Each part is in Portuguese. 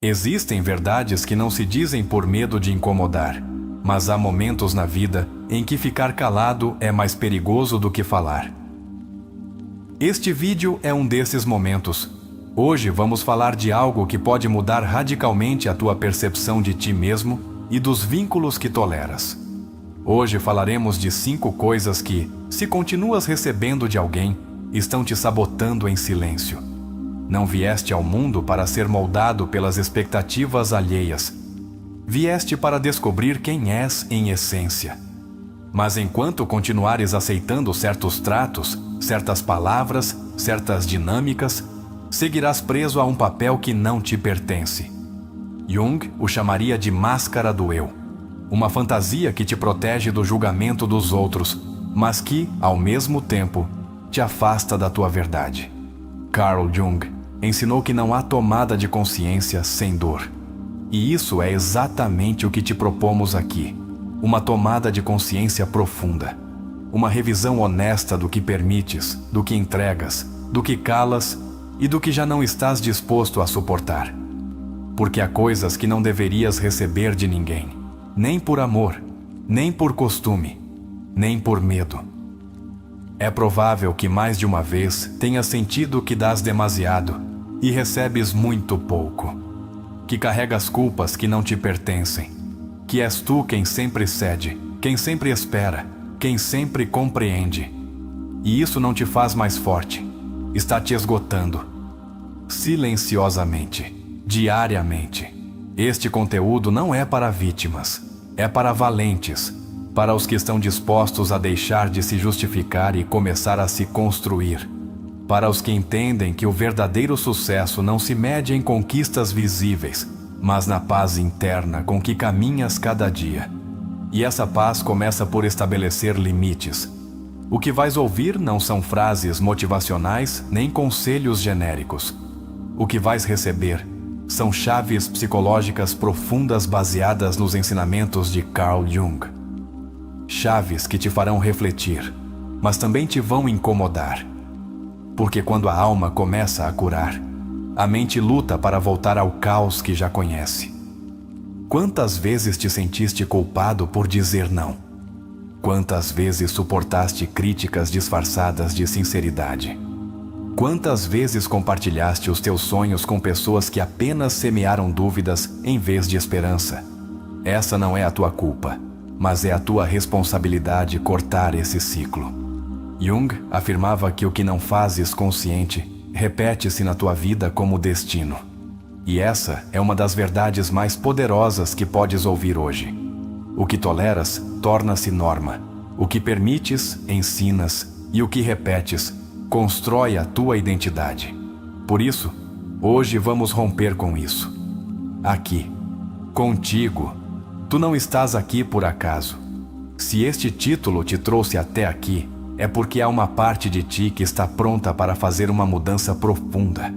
Existem verdades que não se dizem por medo de incomodar, mas há momentos na vida em que ficar calado é mais perigoso do que falar. Este vídeo é um desses momentos. Hoje vamos falar de algo que pode mudar radicalmente a tua percepção de ti mesmo e dos vínculos que toleras. Hoje falaremos de 5 coisas que, se continuas recebendo de alguém, estão te sabotando em silêncio. Não vieste ao mundo para ser moldado pelas expectativas alheias. Vieste para descobrir quem és em essência. Mas enquanto continuares aceitando certos tratos, certas palavras, certas dinâmicas, seguirás preso a um papel que não te pertence. Jung o chamaria de máscara do eu. Uma fantasia que te protege do julgamento dos outros, mas que, ao mesmo tempo, te afasta da tua verdade. Carl Jung ensinou que não há tomada de consciência sem dor. E isso é exatamente o que te propomos aqui. Uma tomada de consciência profunda. Uma revisão honesta do que permites, do que entregas, do que calas e do que já não estás disposto a suportar. Porque há coisas que não deverias receber de ninguém. Nem por amor, nem por costume, nem por medo. É provável que mais de uma vez tenhas sentido que dás demasiado e recebes muito pouco. Que carregas culpas que não te pertencem. Que és tu quem sempre cede, quem sempre espera, quem sempre compreende. E isso não te faz mais forte. Está te esgotando. Silenciosamente, diariamente. Este conteúdo não é para vítimas, é para valentes, para os que estão dispostos a deixar de se justificar e começar a se construir, para os que entendem que o verdadeiro sucesso não se mede em conquistas visíveis, mas na paz interna com que caminhas cada dia. E essa paz começa por estabelecer limites. O que vais ouvir não são frases motivacionais nem conselhos genéricos. O que vais receber são chaves psicológicas profundas baseadas nos ensinamentos de Carl Jung. Chaves que te farão refletir, mas também te vão incomodar. Porque quando a alma começa a curar, a mente luta para voltar ao caos que já conhece. Quantas vezes te sentiste culpado por dizer não? Quantas vezes suportaste críticas disfarçadas de sinceridade? Quantas vezes compartilhaste os teus sonhos com pessoas que apenas semearam dúvidas em vez de esperança? Essa não é a tua culpa, mas é a tua responsabilidade cortar esse ciclo. Jung afirmava que o que não fazes consciente repete-se na tua vida como destino. E essa é uma das verdades mais poderosas que podes ouvir hoje. O que toleras torna-se norma. O que permites, ensinas. E o que repetes, constrói a tua identidade. Por isso, hoje vamos romper com isso. Aqui, contigo. Tu não estás aqui por acaso. Se este título te trouxe até aqui, é porque há uma parte de ti que está pronta para fazer uma mudança profunda.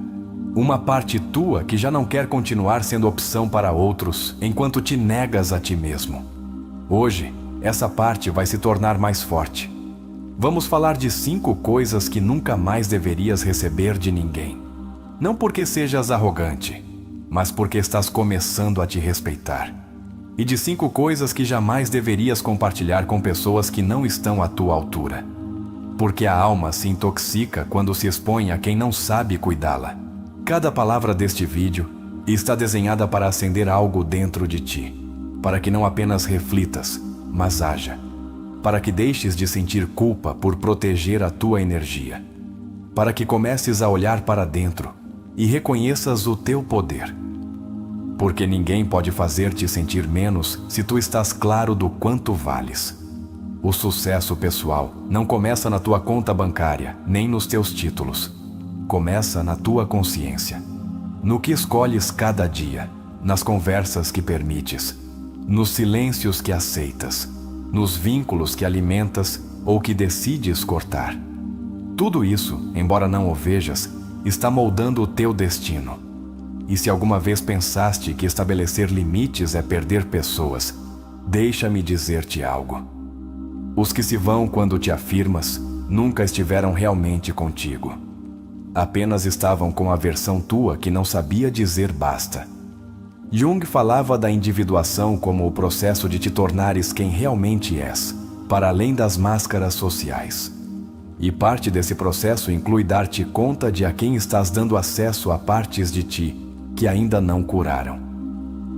Uma parte tua que já não quer continuar sendo opção para outros enquanto te negas a ti mesmo. Hoje, essa parte vai se tornar mais forte. Vamos falar de 5 coisas que nunca mais deverias receber de ninguém. Não porque sejas arrogante, mas porque estás começando a te respeitar. E de 5 coisas que jamais deverias compartilhar com pessoas que não estão à tua altura. Porque a alma se intoxica quando se expõe a quem não sabe cuidá-la. Cada palavra deste vídeo está desenhada para acender algo dentro de ti, para que não apenas reflitas, mas haja. Para que deixes de sentir culpa por proteger a tua energia. Para que comeces a olhar para dentro e reconheças o teu poder. Porque ninguém pode fazer-te sentir menos se tu estás claro do quanto vales. O sucesso pessoal não começa na tua conta bancária, nem nos teus títulos. Começa na tua consciência. No que escolhes cada dia, nas conversas que permites, nos silêncios que aceitas, nos vínculos que alimentas ou que decides cortar. Tudo isso, embora não o vejas, está moldando o teu destino. E se alguma vez pensaste que estabelecer limites é perder pessoas, deixa-me dizer-te algo. Os que se vão quando te afirmas nunca estiveram realmente contigo. Apenas estavam com a versão tua que não sabia dizer basta. Jung falava da individuação como o processo de te tornares quem realmente és, para além das máscaras sociais. E parte desse processo inclui dar-te conta de a quem estás dando acesso a partes de ti que ainda não curaram.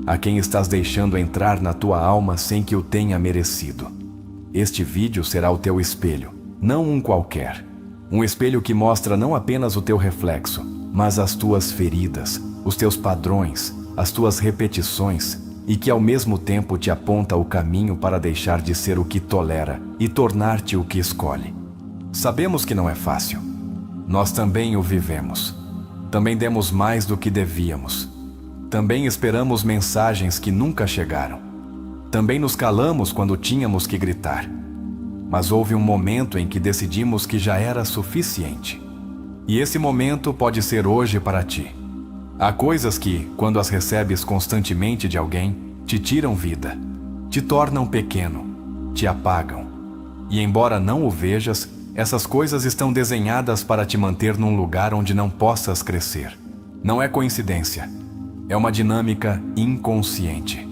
A quem estás deixando entrar na tua alma sem que o tenha merecido. Este vídeo será o teu espelho, não um qualquer. Um espelho que mostra não apenas o teu reflexo, mas as tuas feridas, os teus padrões, as tuas repetições, e que ao mesmo tempo te aponta o caminho para deixar de ser o que tolera e tornar-te o que escolhe. Sabemos que não é fácil. Nós também o vivemos. Também demos mais do que devíamos. Também esperamos mensagens que nunca chegaram. Também nos calamos quando tínhamos que gritar. Mas houve um momento em que decidimos que já era suficiente. E esse momento pode ser hoje para ti. Há coisas que, quando as recebes constantemente de alguém, te tiram vida, te tornam pequeno, te apagam. E embora não o vejas, essas coisas estão desenhadas para te manter num lugar onde não possas crescer. Não é coincidência. É uma dinâmica inconsciente.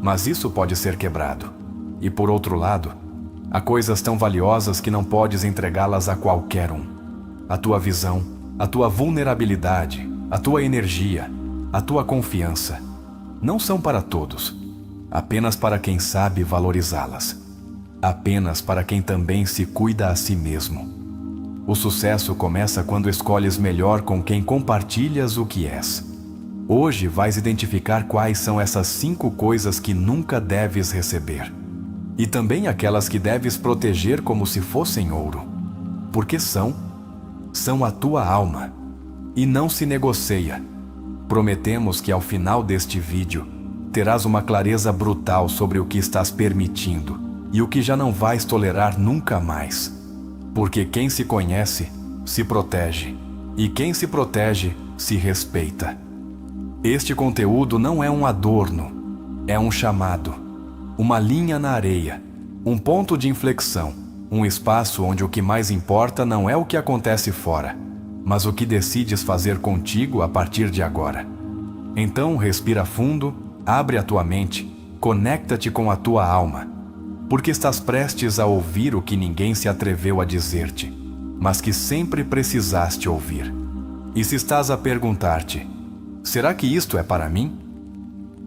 Mas isso pode ser quebrado. E por outro lado, há coisas tão valiosas que não podes entregá-las a qualquer um. A tua visão, a tua vulnerabilidade, a tua energia, a tua confiança, não são para todos, apenas para quem sabe valorizá-las. Apenas para quem também se cuida a si mesmo. O sucesso começa quando escolhes melhor com quem compartilhas o que és. Hoje vais identificar quais são essas 5 coisas que nunca deves receber. E também aquelas que deves proteger como se fossem ouro. Porque são a tua alma. E não se negocia. Prometemos que ao final deste vídeo, terás uma clareza brutal sobre o que estás permitindo e o que já não vais tolerar nunca mais. Porque quem se conhece, se protege. E quem se protege, se respeita. Este conteúdo não é um adorno, é um chamado. Uma linha na areia, um ponto de inflexão, um espaço onde o que mais importa não é o que acontece fora, mas o que decides fazer contigo a partir de agora. Então respira fundo, abre a tua mente, conecta-te com a tua alma, porque estás prestes a ouvir o que ninguém se atreveu a dizer-te, mas que sempre precisaste ouvir. E se estás a perguntar-te, será que isto é para mim?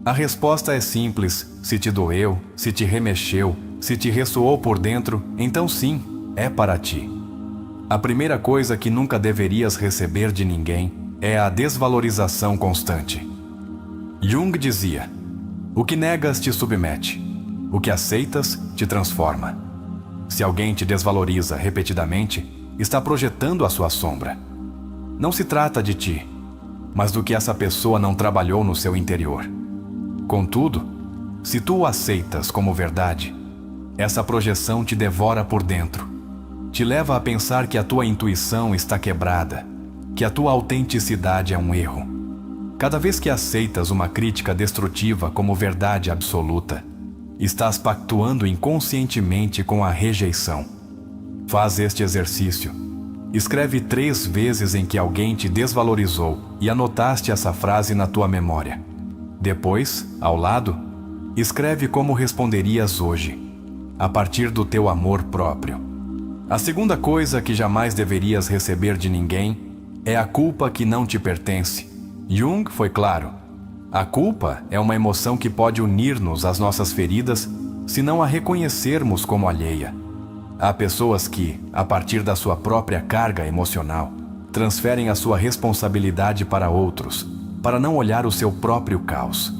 A resposta é simples: se te doeu, se te remexeu, se te ressoou por dentro, então sim, é para ti. A primeira coisa que nunca deverias receber de ninguém é a desvalorização constante. Jung dizia: o que negas te submete, o que aceitas te transforma. Se alguém te desvaloriza repetidamente, está projetando a sua sombra. Não se trata de ti, mas do que essa pessoa não trabalhou no seu interior. Contudo, se tu o aceitas como verdade, essa projeção te devora por dentro. Te leva a pensar que a tua intuição está quebrada, que a tua autenticidade é um erro. Cada vez que aceitas uma crítica destrutiva como verdade absoluta, estás pactuando inconscientemente com a rejeição. Faz este exercício. Escreve 3 vezes em que alguém te desvalorizou e anotaste essa frase na tua memória. Depois, ao lado, escreve como responderias hoje, a partir do teu amor próprio. A segunda coisa que jamais deverias receber de ninguém é a culpa que não te pertence. Jung foi claro. A culpa é uma emoção que pode unir-nos às nossas feridas se não a reconhecermos como alheia. Há pessoas que, a partir da sua própria carga emocional, transferem a sua responsabilidade para outros, para não olhar o seu próprio caos.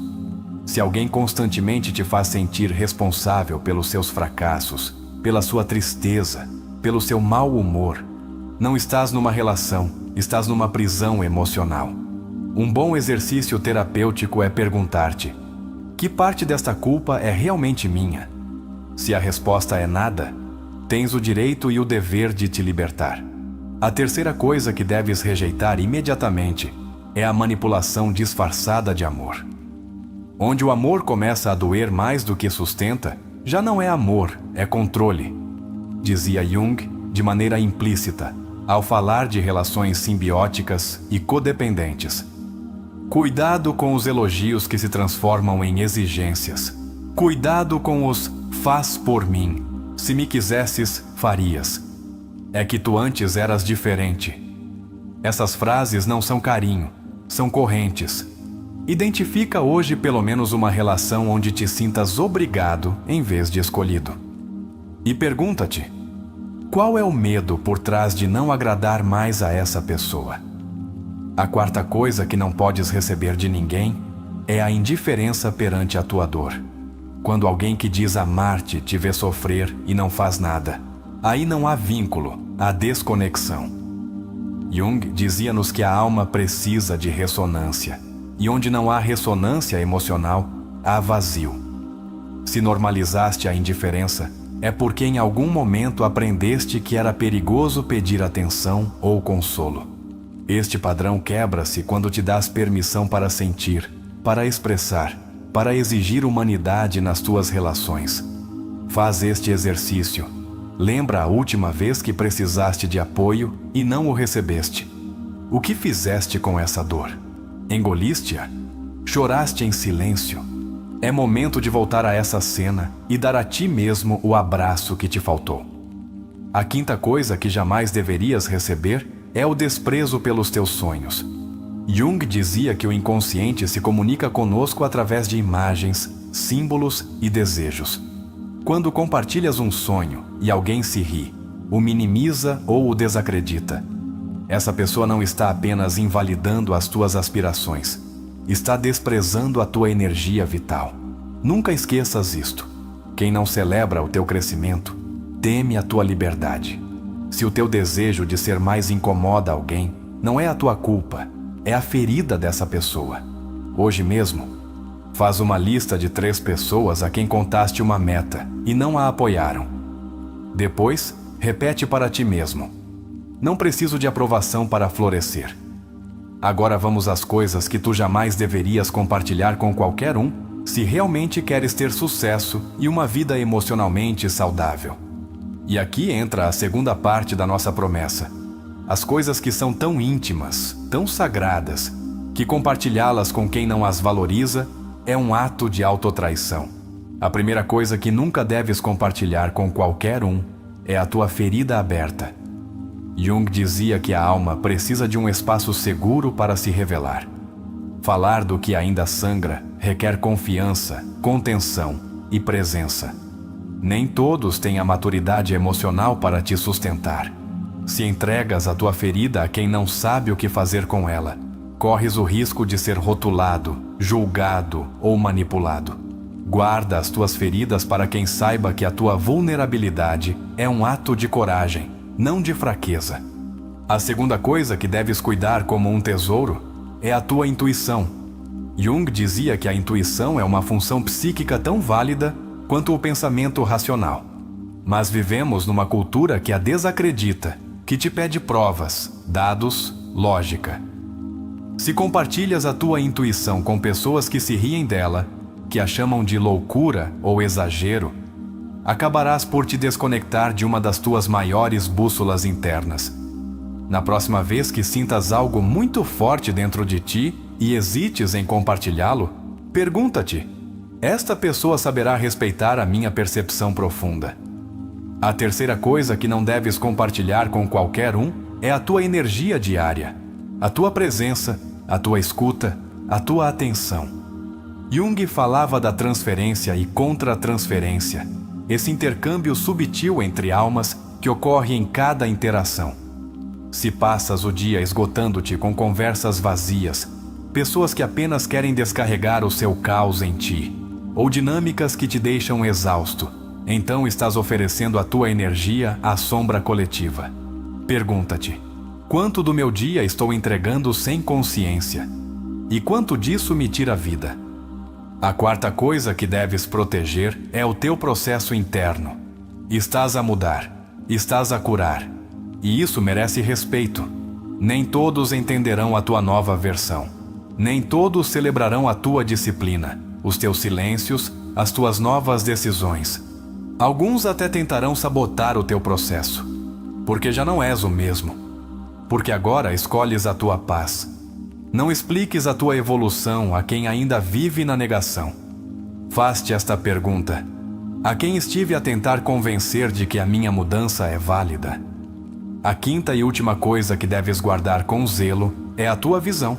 Se alguém constantemente te faz sentir responsável pelos seus fracassos, pela sua tristeza, pelo seu mau humor, não estás numa relação, estás numa prisão emocional. Um bom exercício terapêutico é perguntar-te: que parte desta culpa é realmente minha? Se a resposta é nada, tens o direito e o dever de te libertar. A terceira coisa que deves rejeitar imediatamente é a manipulação disfarçada de amor. Onde o amor começa a doer mais do que sustenta, já não é amor, é controle, dizia Jung de maneira implícita, ao falar de relações simbióticas e codependentes. Cuidado com os elogios que se transformam em exigências. Cuidado com os "faz por mim. Se me quisesses, farias. É que tu antes eras diferente." Essas frases não são carinho, são correntes. Identifica hoje pelo menos uma relação onde te sintas obrigado em vez de escolhido. E pergunta-te: qual é o medo por trás de não agradar mais a essa pessoa? A quarta coisa que não podes receber de ninguém é a indiferença perante a tua dor. Quando alguém que diz amar-te te vê sofrer e não faz nada, aí não há vínculo, há desconexão. Jung dizia-nos que a alma precisa de ressonância, e onde não há ressonância emocional, há vazio. Se normalizaste a indiferença, é porque em algum momento aprendeste que era perigoso pedir atenção ou consolo. Este padrão quebra-se quando te dás permissão para sentir, para expressar, para exigir humanidade nas tuas relações. Faz este exercício. Lembra a última vez que precisaste de apoio e não o recebeste. O que fizeste com essa dor? Engoliste-a? Choraste em silêncio? É momento de voltar a essa cena e dar a ti mesmo o abraço que te faltou. A quinta coisa que jamais deverias receber é o desprezo pelos teus sonhos. Jung dizia que o inconsciente se comunica conosco através de imagens, símbolos e desejos. Quando compartilhas um sonho e alguém se ri, o minimiza ou o desacredita, essa pessoa não está apenas invalidando as tuas aspirações, está desprezando a tua energia vital. Nunca esqueças isto. Quem não celebra o teu crescimento, teme a tua liberdade. Se o teu desejo de ser mais incomoda alguém, não é a tua culpa, é a ferida dessa pessoa. Hoje mesmo, faz uma lista de 3 pessoas a quem contaste uma meta e não a apoiaram. Depois, repete para ti mesmo: não preciso de aprovação para florescer. Agora vamos às coisas que tu jamais deverias compartilhar com qualquer um se realmente queres ter sucesso e uma vida emocionalmente saudável. E aqui entra a segunda parte da nossa promessa. As coisas que são tão íntimas, tão sagradas, que compartilhá-las com quem não as valoriza é um ato de autotraição. A primeira coisa que nunca deves compartilhar com qualquer um é a tua ferida aberta. Jung dizia que a alma precisa de um espaço seguro para se revelar. Falar do que ainda sangra requer confiança, contenção e presença. Nem todos têm a maturidade emocional para te sustentar. Se entregas a tua ferida a quem não sabe o que fazer com ela, corres o risco de ser rotulado, julgado ou manipulado. Guarda as tuas feridas para quem saiba que a tua vulnerabilidade é um ato de coragem, não de fraqueza. A segunda coisa que deves cuidar como um tesouro é a tua intuição. Jung dizia que a intuição é uma função psíquica tão válida quanto o pensamento racional. Mas vivemos numa cultura que a desacredita, que te pede provas, dados, lógica. Se compartilhas a tua intuição com pessoas que se riem dela, que a chamam de loucura ou exagero, acabarás por te desconectar de uma das tuas maiores bússolas internas. Na próxima vez que sintas algo muito forte dentro de ti e hesites em compartilhá-lo, pergunta-te: esta pessoa saberá respeitar a minha percepção profunda? A terceira coisa que não deves compartilhar com qualquer um é a tua energia diária, a tua presença, a tua escuta, a tua atenção. Jung falava da transferência e contra-transferência, esse intercâmbio subtil entre almas que ocorre em cada interação. Se passas o dia esgotando-te com conversas vazias, pessoas que apenas querem descarregar o seu caos em ti, ou dinâmicas que te deixam exausto, então estás oferecendo a tua energia à sombra coletiva. Pergunta-te: quanto do meu dia estou entregando sem consciência? E quanto disso me tira a vida? A quarta coisa que deves proteger é o teu processo interno. Estás a mudar, estás a curar, e isso merece respeito. Nem todos entenderão a tua nova versão. Nem todos celebrarão a tua disciplina, os teus silêncios, as tuas novas decisões. Alguns até tentarão sabotar o teu processo, porque já não és o mesmo. Porque agora escolhes a tua paz. Não expliques a tua evolução a quem ainda vive na negação. Faz-te esta pergunta: a quem estive a tentar convencer de que a minha mudança é válida? A quinta e última coisa que deves guardar com zelo é a tua visão.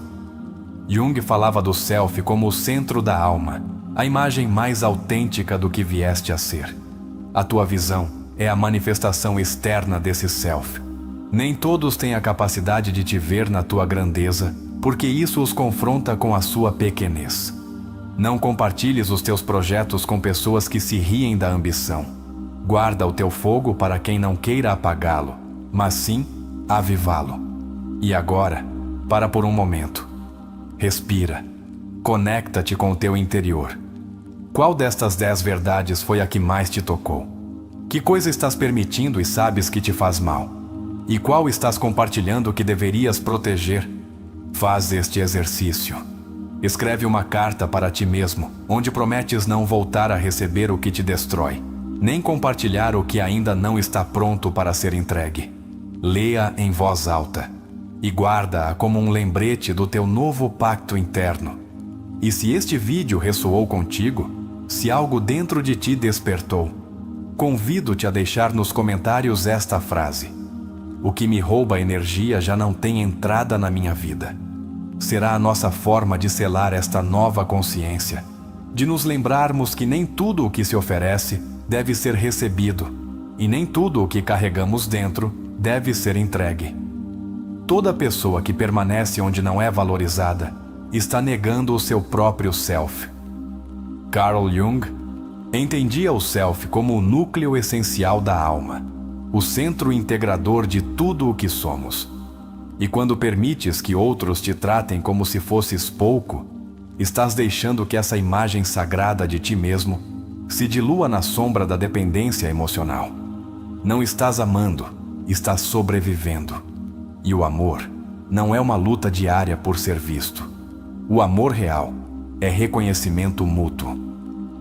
Jung falava do self como o centro da alma, a imagem mais autêntica do que vieste a ser. A tua visão é a manifestação externa desse self. Nem todos têm a capacidade de te ver na tua grandeza, porque isso os confronta com a sua pequenez. Não compartilhes os teus projetos com pessoas que se riem da ambição. Guarda o teu fogo para quem não queira apagá-lo, mas sim avivá-lo. E agora, para por um momento. Respira. Conecta-te com o teu interior. Qual destas 10 verdades foi a que mais te tocou? Que coisa estás permitindo e sabes que te faz mal? E qual estás compartilhando que deverias proteger? Faz este exercício. Escreve uma carta para ti mesmo, onde prometes não voltar a receber o que te destrói, nem compartilhar o que ainda não está pronto para ser entregue. Leia em voz alta e guarda-a como um lembrete do teu novo pacto interno. E se este vídeo ressoou contigo, se algo dentro de ti despertou, convido-te a deixar nos comentários esta frase: o que me rouba energia já não tem entrada na minha vida. Será a nossa forma de selar esta nova consciência, de nos lembrarmos que nem tudo o que se oferece deve ser recebido, e nem tudo o que carregamos dentro deve ser entregue. Toda pessoa que permanece onde não é valorizada está negando o seu próprio self. Carl Jung entendia o self como o núcleo essencial da alma, o centro integrador de tudo o que somos. E quando permites que outros te tratem como se fosses pouco, estás deixando que essa imagem sagrada de ti mesmo se dilua na sombra da dependência emocional. Não estás amando, estás sobrevivendo. E o amor não é uma luta diária por ser visto. O amor real é reconhecimento mútuo.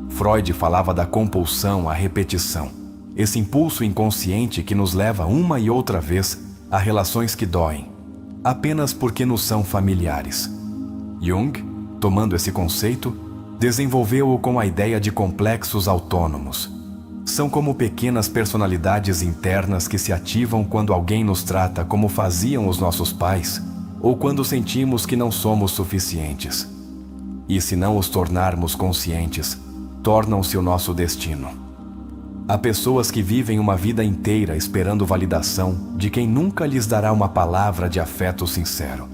Freud falava da compulsão à repetição, esse impulso inconsciente que nos leva uma e outra vez a relações que doem, apenas porque nos são familiares. Jung, tomando esse conceito, desenvolveu-o com a ideia de complexos autônomos. São como pequenas personalidades internas que se ativam quando alguém nos trata como faziam os nossos pais, ou quando sentimos que não somos suficientes. E se não os tornarmos conscientes, tornam-se o nosso destino. Há pessoas que vivem uma vida inteira esperando validação de quem nunca lhes dará uma palavra de afeto sincero.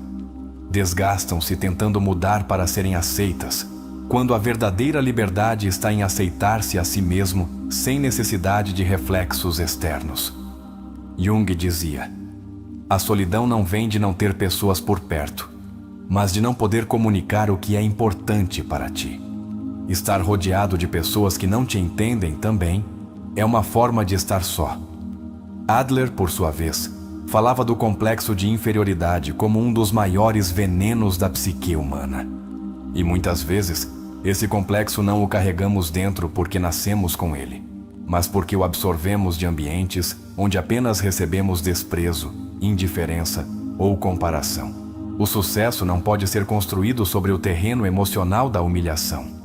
Desgastam-se tentando mudar para serem aceitas, quando a verdadeira liberdade está em aceitar-se a si mesmo sem necessidade de reflexos externos. Jung dizia: a solidão não vem de não ter pessoas por perto, mas de não poder comunicar o que é importante para ti. Estar rodeado de pessoas que não te entendem também é uma forma de estar só. Adler, por sua vez, falava do complexo de inferioridade como um dos maiores venenos da psique humana. E muitas vezes, esse complexo não o carregamos dentro porque nascemos com ele, mas porque o absorvemos de ambientes onde apenas recebemos desprezo, indiferença ou comparação. O sucesso não pode ser construído sobre o terreno emocional da humilhação.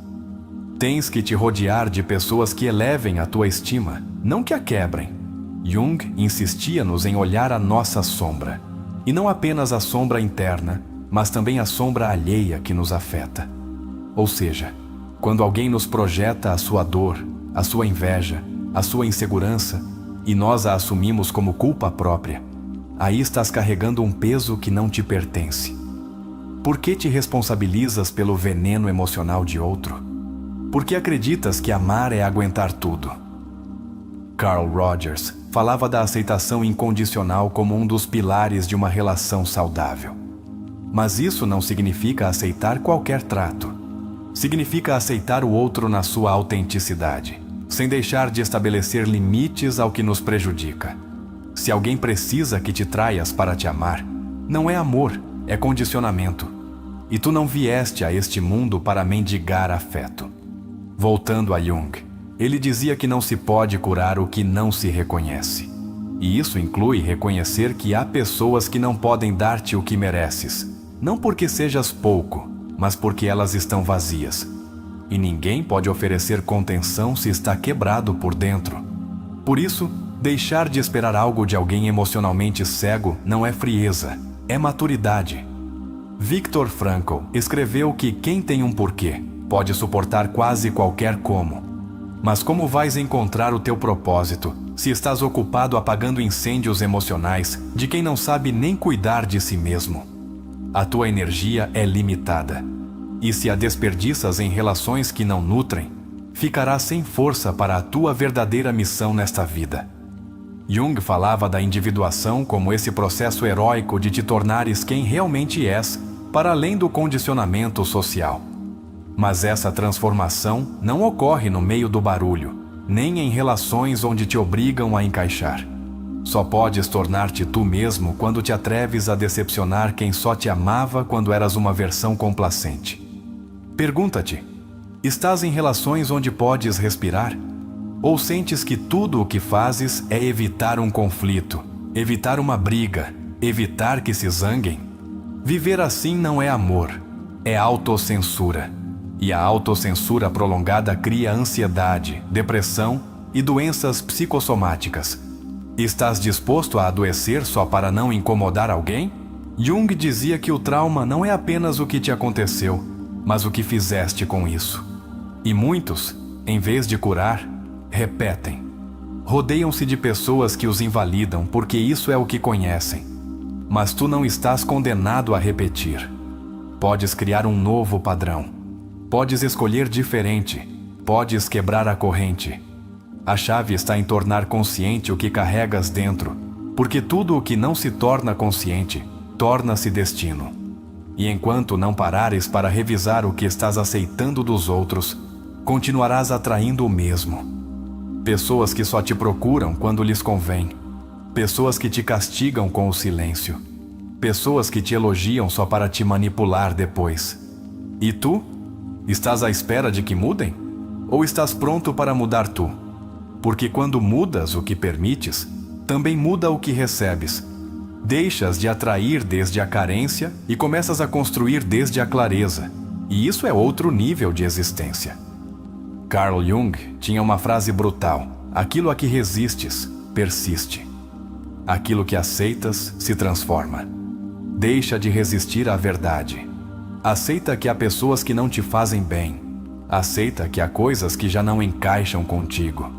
Tens que te rodear de pessoas que elevem a tua estima, não que a quebrem. Jung insistia-nos em olhar a nossa sombra, e não apenas a sombra interna, mas também a sombra alheia que nos afeta. Ou seja, quando alguém nos projeta a sua dor, a sua inveja, a sua insegurança, e nós a assumimos como culpa própria, aí estás carregando um peso que não te pertence. Por que te responsabilizas pelo veneno emocional de outro? Por que acreditas que amar é aguentar tudo? Carl Rogers falava da aceitação incondicional como um dos pilares de uma relação saudável. Mas isso não significa aceitar qualquer trato. Significa aceitar o outro na sua autenticidade, sem deixar de estabelecer limites ao que nos prejudica. Se alguém precisa que te traias para te amar, não é amor, é condicionamento. E tu não vieste a este mundo para mendigar afeto. Voltando a Jung, ele dizia que não se pode curar o que não se reconhece. E isso inclui reconhecer que há pessoas que não podem dar-te o que mereces, não porque sejas pouco, mas porque elas estão vazias. E ninguém pode oferecer contenção se está quebrado por dentro. Por isso, deixar de esperar algo de alguém emocionalmente cego não é frieza, é maturidade. Viktor Frankl escreveu que quem tem um porquê pode suportar quase qualquer como. Mas como vais encontrar o teu propósito se estás ocupado apagando incêndios emocionais de quem não sabe nem cuidar de si mesmo? A tua energia é limitada. E se a desperdiças em relações que não nutrem, ficarás sem força para a tua verdadeira missão nesta vida. Jung falava da individuação como esse processo heróico de te tornares quem realmente és, para além do condicionamento social. Mas essa transformação não ocorre no meio do barulho, nem em relações onde te obrigam a encaixar. Só podes tornar-te tu mesmo quando te atreves a decepcionar quem só te amava quando eras uma versão complacente. Pergunta-te: estás em relações onde podes respirar? Ou sentes que tudo o que fazes é evitar um conflito, evitar uma briga, evitar que se zanguem? Viver assim não é amor, é autocensura. E a autocensura prolongada cria ansiedade, depressão e doenças psicossomáticas. Estás disposto a adoecer só para não incomodar alguém? Jung dizia que o trauma não é apenas o que te aconteceu, mas o que fizeste com isso. E muitos, em vez de curar, repetem. Rodeiam-se de pessoas que os invalidam porque isso é o que conhecem. Mas tu não estás condenado a repetir. Podes criar um novo padrão. Podes escolher diferente. Podes quebrar a corrente. A chave está em tornar consciente o que carregas dentro, porque tudo o que não se torna consciente, torna-se destino. E enquanto não parares para revisar o que estás aceitando dos outros, continuarás atraindo o mesmo. Pessoas que só te procuram quando lhes convém. Pessoas que te castigam com o silêncio. Pessoas que te elogiam só para te manipular depois. E tu? Estás à espera de que mudem? Ou estás pronto para mudar tu? Porque quando mudas o que permites, também muda o que recebes. Deixas de atrair desde a carência e começas a construir desde a clareza. E isso é outro nível de existência. Carl Jung tinha uma frase brutal: aquilo a que resistes, persiste. Aquilo que aceitas, se transforma. Deixa de resistir à verdade. Aceita que há pessoas que não te fazem bem. Aceita que há coisas que já não encaixam contigo.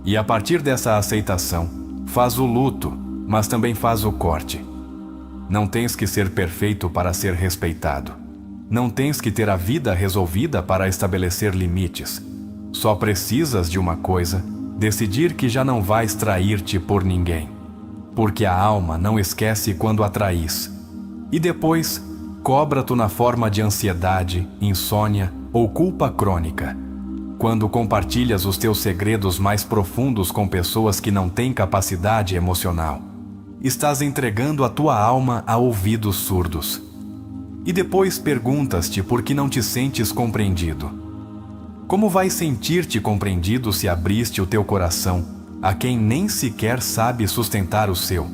E a partir dessa aceitação, faz o luto, mas também faz o corte. Não tens que ser perfeito para ser respeitado. Não tens que ter a vida resolvida para estabelecer limites. Só precisas de uma coisa: decidir que já não vais trair-te por ninguém. Porque a alma não esquece quando a traís. E depois, cobra-te na forma de ansiedade, insônia ou culpa crônica. Quando compartilhas os teus segredos mais profundos com pessoas que não têm capacidade emocional, estás entregando a tua alma a ouvidos surdos. E depois perguntas-te por que não te sentes compreendido. Como vais sentir-te compreendido se abriste o teu coração a quem nem sequer sabe sustentar o seu?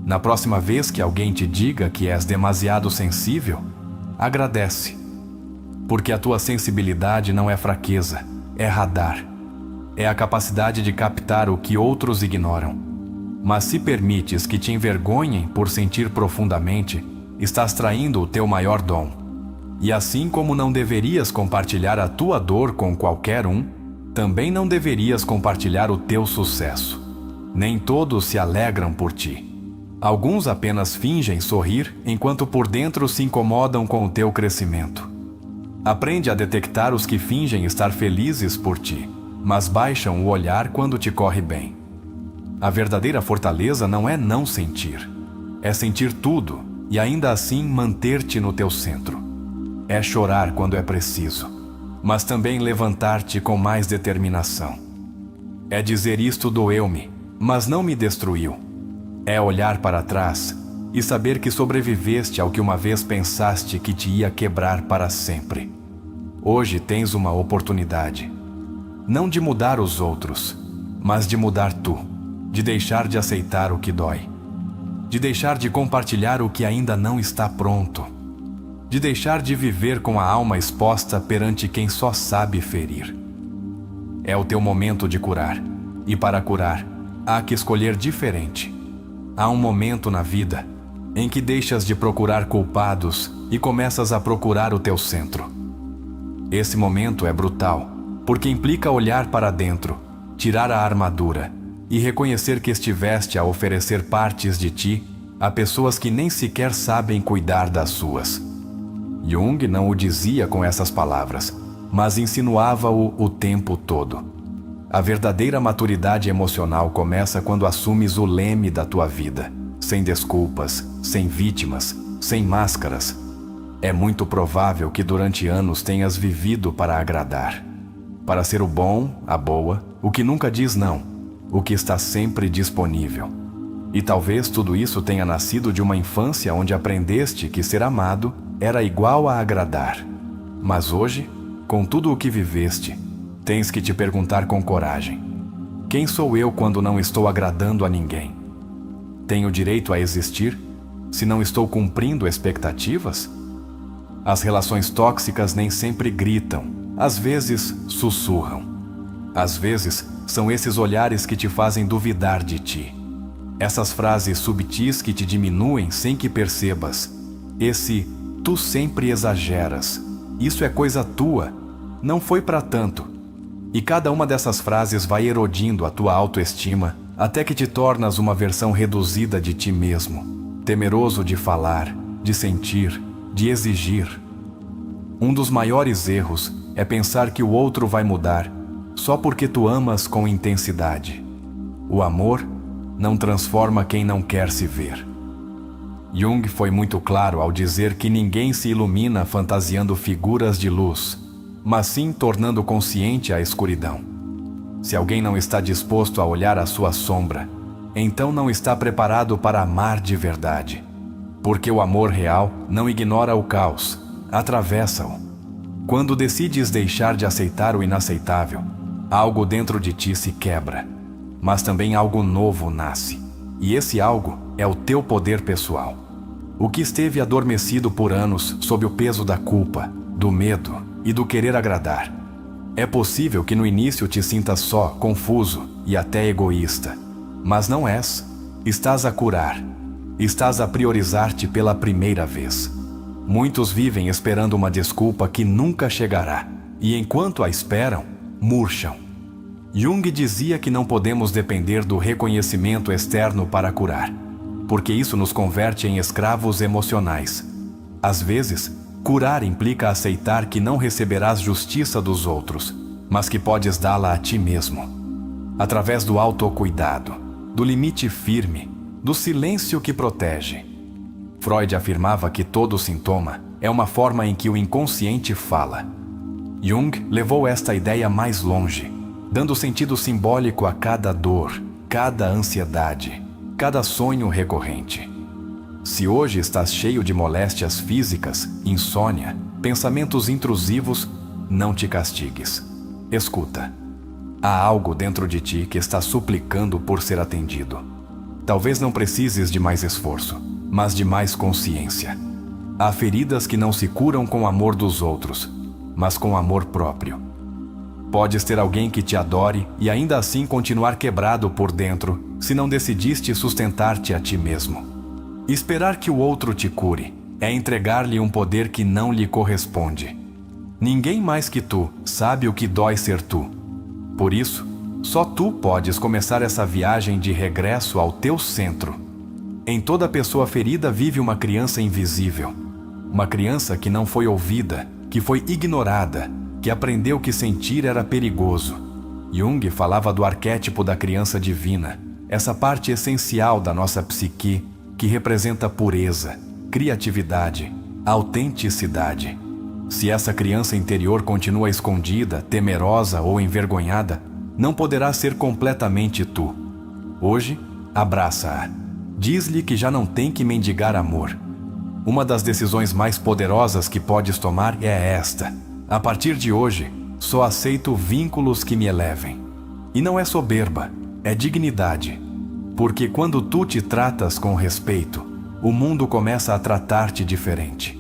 Na próxima vez que alguém te diga que és demasiado sensível, agradece. Porque a tua sensibilidade não é fraqueza, é radar. É a capacidade de captar o que outros ignoram. Mas se permites que te envergonhem por sentir profundamente, estás traindo o teu maior dom. E assim como não deverias compartilhar a tua dor com qualquer um, também não deverias compartilhar o teu sucesso. Nem todos se alegram por ti. Alguns apenas fingem sorrir, enquanto por dentro se incomodam com o teu crescimento. Aprende a detectar os que fingem estar felizes por ti, mas baixam o olhar quando te corre bem. A verdadeira fortaleza não é não sentir. É sentir tudo e ainda assim manter-te no teu centro. É chorar quando é preciso, mas também levantar-te com mais determinação. É dizer isto doeu-me, mas não me destruiu. É olhar para trás e saber que sobreviveste ao que uma vez pensaste que te ia quebrar para sempre. Hoje tens uma oportunidade. Não de mudar os outros, mas de mudar tu, de deixar de aceitar o que dói. de deixar de compartilhar o que ainda não está pronto, de deixar de viver com a alma exposta perante quem só sabe ferir. É o teu momento de curar, e para curar, há que escolher diferente. Há um momento na vida em que deixas de procurar culpados e começas a procurar o teu centro. Esse momento é brutal, porque implica olhar para dentro, tirar a armadura e reconhecer que estiveste a oferecer partes de ti a pessoas que nem sequer sabem cuidar das suas. Jung não o dizia com essas palavras, mas insinuava-o o tempo todo. A verdadeira maturidade emocional começa quando assumes o leme da tua vida, sem desculpas, sem vítimas, sem máscaras. É muito provável que durante anos tenhas vivido para agradar, para ser o bom, a boa, o que nunca diz não, o que está sempre disponível. E talvez tudo isso tenha nascido de uma infância onde aprendeste que ser amado era igual a agradar. Mas hoje, com tudo o que viveste, tens que te perguntar com coragem: quem sou eu quando não estou agradando a ninguém? Tenho direito a existir se não estou cumprindo expectativas? As relações tóxicas nem sempre gritam, às vezes sussurram. Às vezes são esses olhares que te fazem duvidar de ti. Essas frases subtis que te diminuem sem que percebas. Esse "tu sempre exageras", isso é coisa tua, não foi para tanto. E cada uma dessas frases vai erodindo a tua autoestima até que te tornas uma versão reduzida de ti mesmo, temeroso de falar, de sentir, de exigir. Um dos maiores erros é pensar que o outro vai mudar só porque tu amas com intensidade. O amor não transforma quem não quer se ver. Jung foi muito claro ao dizer que ninguém se ilumina fantasiando figuras de luz, mas sim tornando consciente a escuridão. Se alguém não está disposto a olhar a sua sombra, então não está preparado para amar de verdade. Porque o amor real não ignora o caos, atravessa-o. Quando decides deixar de aceitar o inaceitável, algo dentro de ti se quebra, mas também algo novo nasce. E esse algo é o teu poder pessoal. O que esteve adormecido por anos sob o peso da culpa, do medo e do querer agradar. É possível que no início te sintas só, confuso e até egoísta. Mas não és. Estás a curar. Estás a priorizar-te pela primeira vez. Muitos vivem esperando uma desculpa que nunca chegará, e enquanto a esperam, murcham. Jung dizia que não podemos depender do reconhecimento externo para curar, porque isso nos converte em escravos emocionais. Às vezes, curar implica aceitar que não receberás justiça dos outros, mas que podes dá-la a ti mesmo. Através do autocuidado, do limite firme, do silêncio que protege. Freud afirmava que todo sintoma é uma forma em que o inconsciente fala. Jung levou esta ideia mais longe, dando sentido simbólico a cada dor, cada ansiedade, cada sonho recorrente. Se hoje estás cheio de moléstias físicas, insônia, pensamentos intrusivos, não te castigues. Escuta. Há algo dentro de ti que está suplicando por ser atendido. Talvez não precises de mais esforço, mas de mais consciência. Há feridas que não se curam com o amor dos outros, mas com amor próprio. Podes ter alguém que te adore e ainda assim continuar quebrado por dentro, se não decidiste sustentar-te a ti mesmo. Esperar que o outro te cure é entregar-lhe um poder que não lhe corresponde. Ninguém mais que tu sabe o que dói ser tu. Por isso, só tu podes começar essa viagem de regresso ao teu centro. Em toda pessoa ferida vive uma criança invisível. Uma criança que não foi ouvida, que foi ignorada, que aprendeu que sentir era perigoso. Jung falava do arquétipo da criança divina, essa parte essencial da nossa psique que representa pureza, criatividade, autenticidade. Se essa criança interior continua escondida, temerosa ou envergonhada, não poderá ser completamente tu. Hoje, abraça-a. Diz-lhe que já não tem que mendigar amor. Uma das decisões mais poderosas que podes tomar é esta: a partir de hoje, só aceito vínculos que me elevem. E não é soberba, é dignidade. Porque quando tu te tratas com respeito, o mundo começa a tratar-te diferente.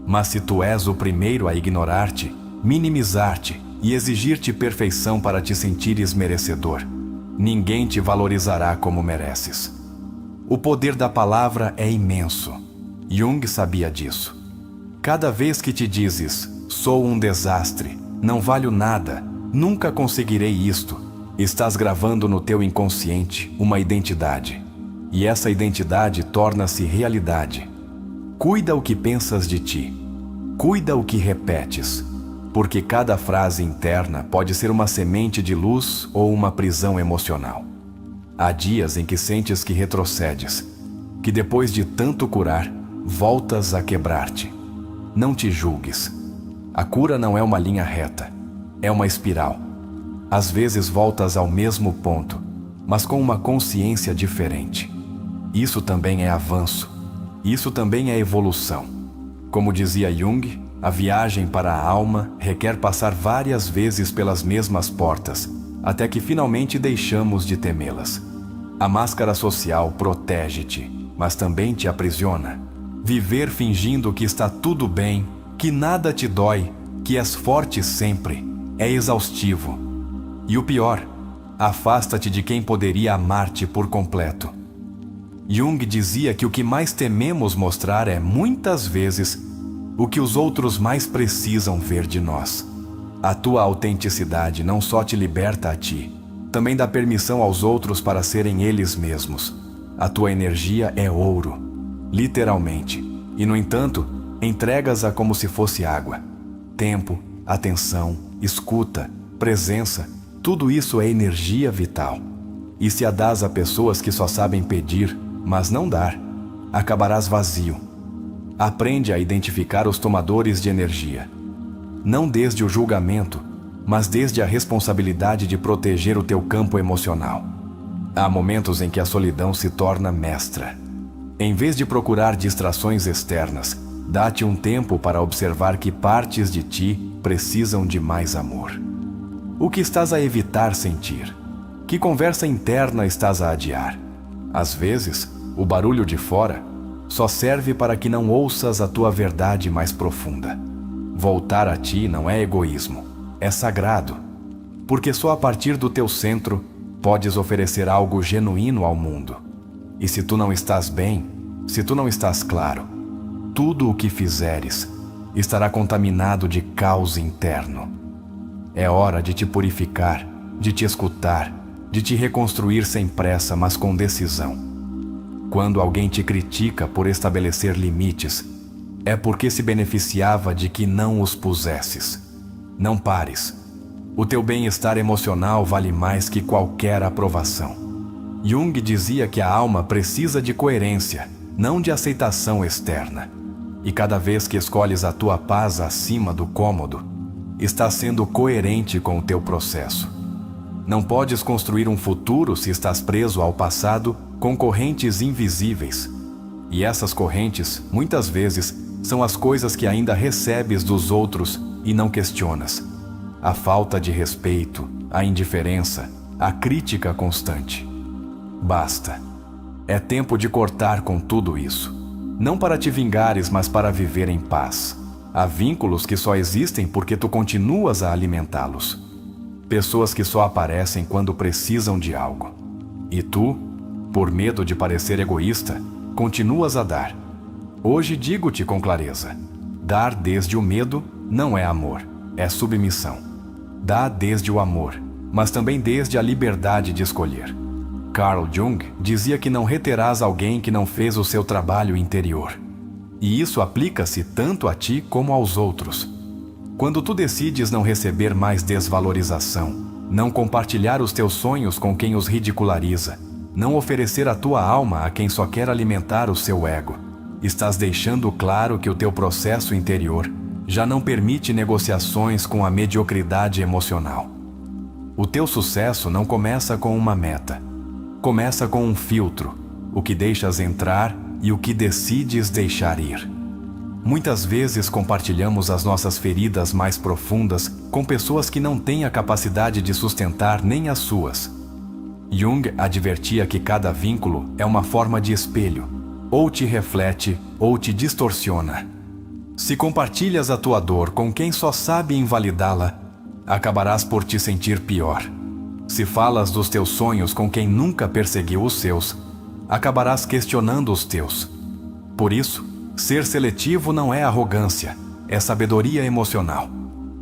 Mas se tu és o primeiro a ignorar-te, minimizar-te e exigir-te perfeição para te sentires merecedor, ninguém te valorizará como mereces. O poder da palavra é imenso. Jung sabia disso. Cada vez que te dizes, sou um desastre, não valho nada, nunca conseguirei isto, estás gravando no teu inconsciente uma identidade. E essa identidade torna-se realidade. Cuida o que pensas de ti. Cuida o que repetes. Porque cada frase interna pode ser uma semente de luz ou uma prisão emocional. Há dias em que sentes que retrocedes, que depois de tanto curar, voltas a quebrar-te. Não te julgues. A cura não é uma linha reta, é uma espiral. Às vezes voltas ao mesmo ponto, mas com uma consciência diferente. Isso também é avanço. Isso também é evolução. Como dizia Jung, a viagem para a alma requer passar várias vezes pelas mesmas portas, até que finalmente deixamos de temê-las. A máscara social protege-te, mas também te aprisiona. Viver fingindo que está tudo bem, que nada te dói, que és forte sempre, é exaustivo. E o pior, afasta-te de quem poderia amar-te por completo. Jung dizia que o que mais tememos mostrar é, muitas vezes, o que os outros mais precisam ver de nós. A tua autenticidade não só te liberta a ti, também dá permissão aos outros para serem eles mesmos. A tua energia é ouro, literalmente, e no entanto, entregas-a como se fosse água. Tempo, atenção, escuta, presença, tudo isso é energia vital. E se a dás a pessoas que só sabem pedir, mas não dar, acabarás vazio. Aprende a identificar os tomadores de energia. Não desde o julgamento, mas desde a responsabilidade de proteger o teu campo emocional. Há momentos em que a solidão se torna mestra. Em vez de procurar distrações externas, dá-te um tempo para observar que partes de ti precisam de mais amor. O que estás a evitar sentir? Que conversa interna estás a adiar? Às vezes, o barulho de fora só serve para que não ouças a tua verdade mais profunda. Voltar a ti não é egoísmo, é sagrado, porque só a partir do teu centro podes oferecer algo genuíno ao mundo. E se tu não estás bem, se tu não estás claro, tudo o que fizeres estará contaminado de caos interno. É hora de te purificar, de te escutar, de te reconstruir sem pressa, mas com decisão. Quando alguém te critica por estabelecer limites, é porque se beneficiava de que não os pusesses. Não pares. O teu bem-estar emocional vale mais que qualquer aprovação. Jung dizia que a alma precisa de coerência, não de aceitação externa. E cada vez que escolhes a tua paz acima do cômodo, estás sendo coerente com o teu processo. Não podes construir um futuro se estás preso ao passado com correntes invisíveis. E essas correntes, muitas vezes, são as coisas que ainda recebes dos outros e não questionas. A falta de respeito, a indiferença, a crítica constante. Basta. É tempo de cortar com tudo isso. Não para te vingares, mas para viver em paz. Há vínculos que só existem porque tu continuas a alimentá-los. Pessoas que só aparecem quando precisam de algo. E tu, por medo de parecer egoísta, continuas a dar. Hoje digo-te com clareza: dar desde o medo não é amor, é submissão. Dá desde o amor, mas também desde a liberdade de escolher. Carl Jung dizia que não reterás alguém que não fez o seu trabalho interior. E isso aplica-se tanto a ti como aos outros. Quando tu decides não receber mais desvalorização, não compartilhar os teus sonhos com quem os ridiculariza, não oferecer a tua alma a quem só quer alimentar o seu ego, estás deixando claro que o teu processo interior já não permite negociações com a mediocridade emocional. O teu sucesso não começa com uma meta. Começa com um filtro, o que deixas entrar e o que decides deixar ir. Muitas vezes compartilhamos as nossas feridas mais profundas com pessoas que não têm a capacidade de sustentar nem as suas. Jung advertia que cada vínculo é uma forma de espelho, ou te reflete ou te distorciona. Se compartilhas a tua dor com quem só sabe invalidá-la, acabarás por te sentir pior. Se falas dos teus sonhos com quem nunca perseguiu os seus, acabarás questionando os teus. Por isso, ser seletivo não é arrogância, é sabedoria emocional.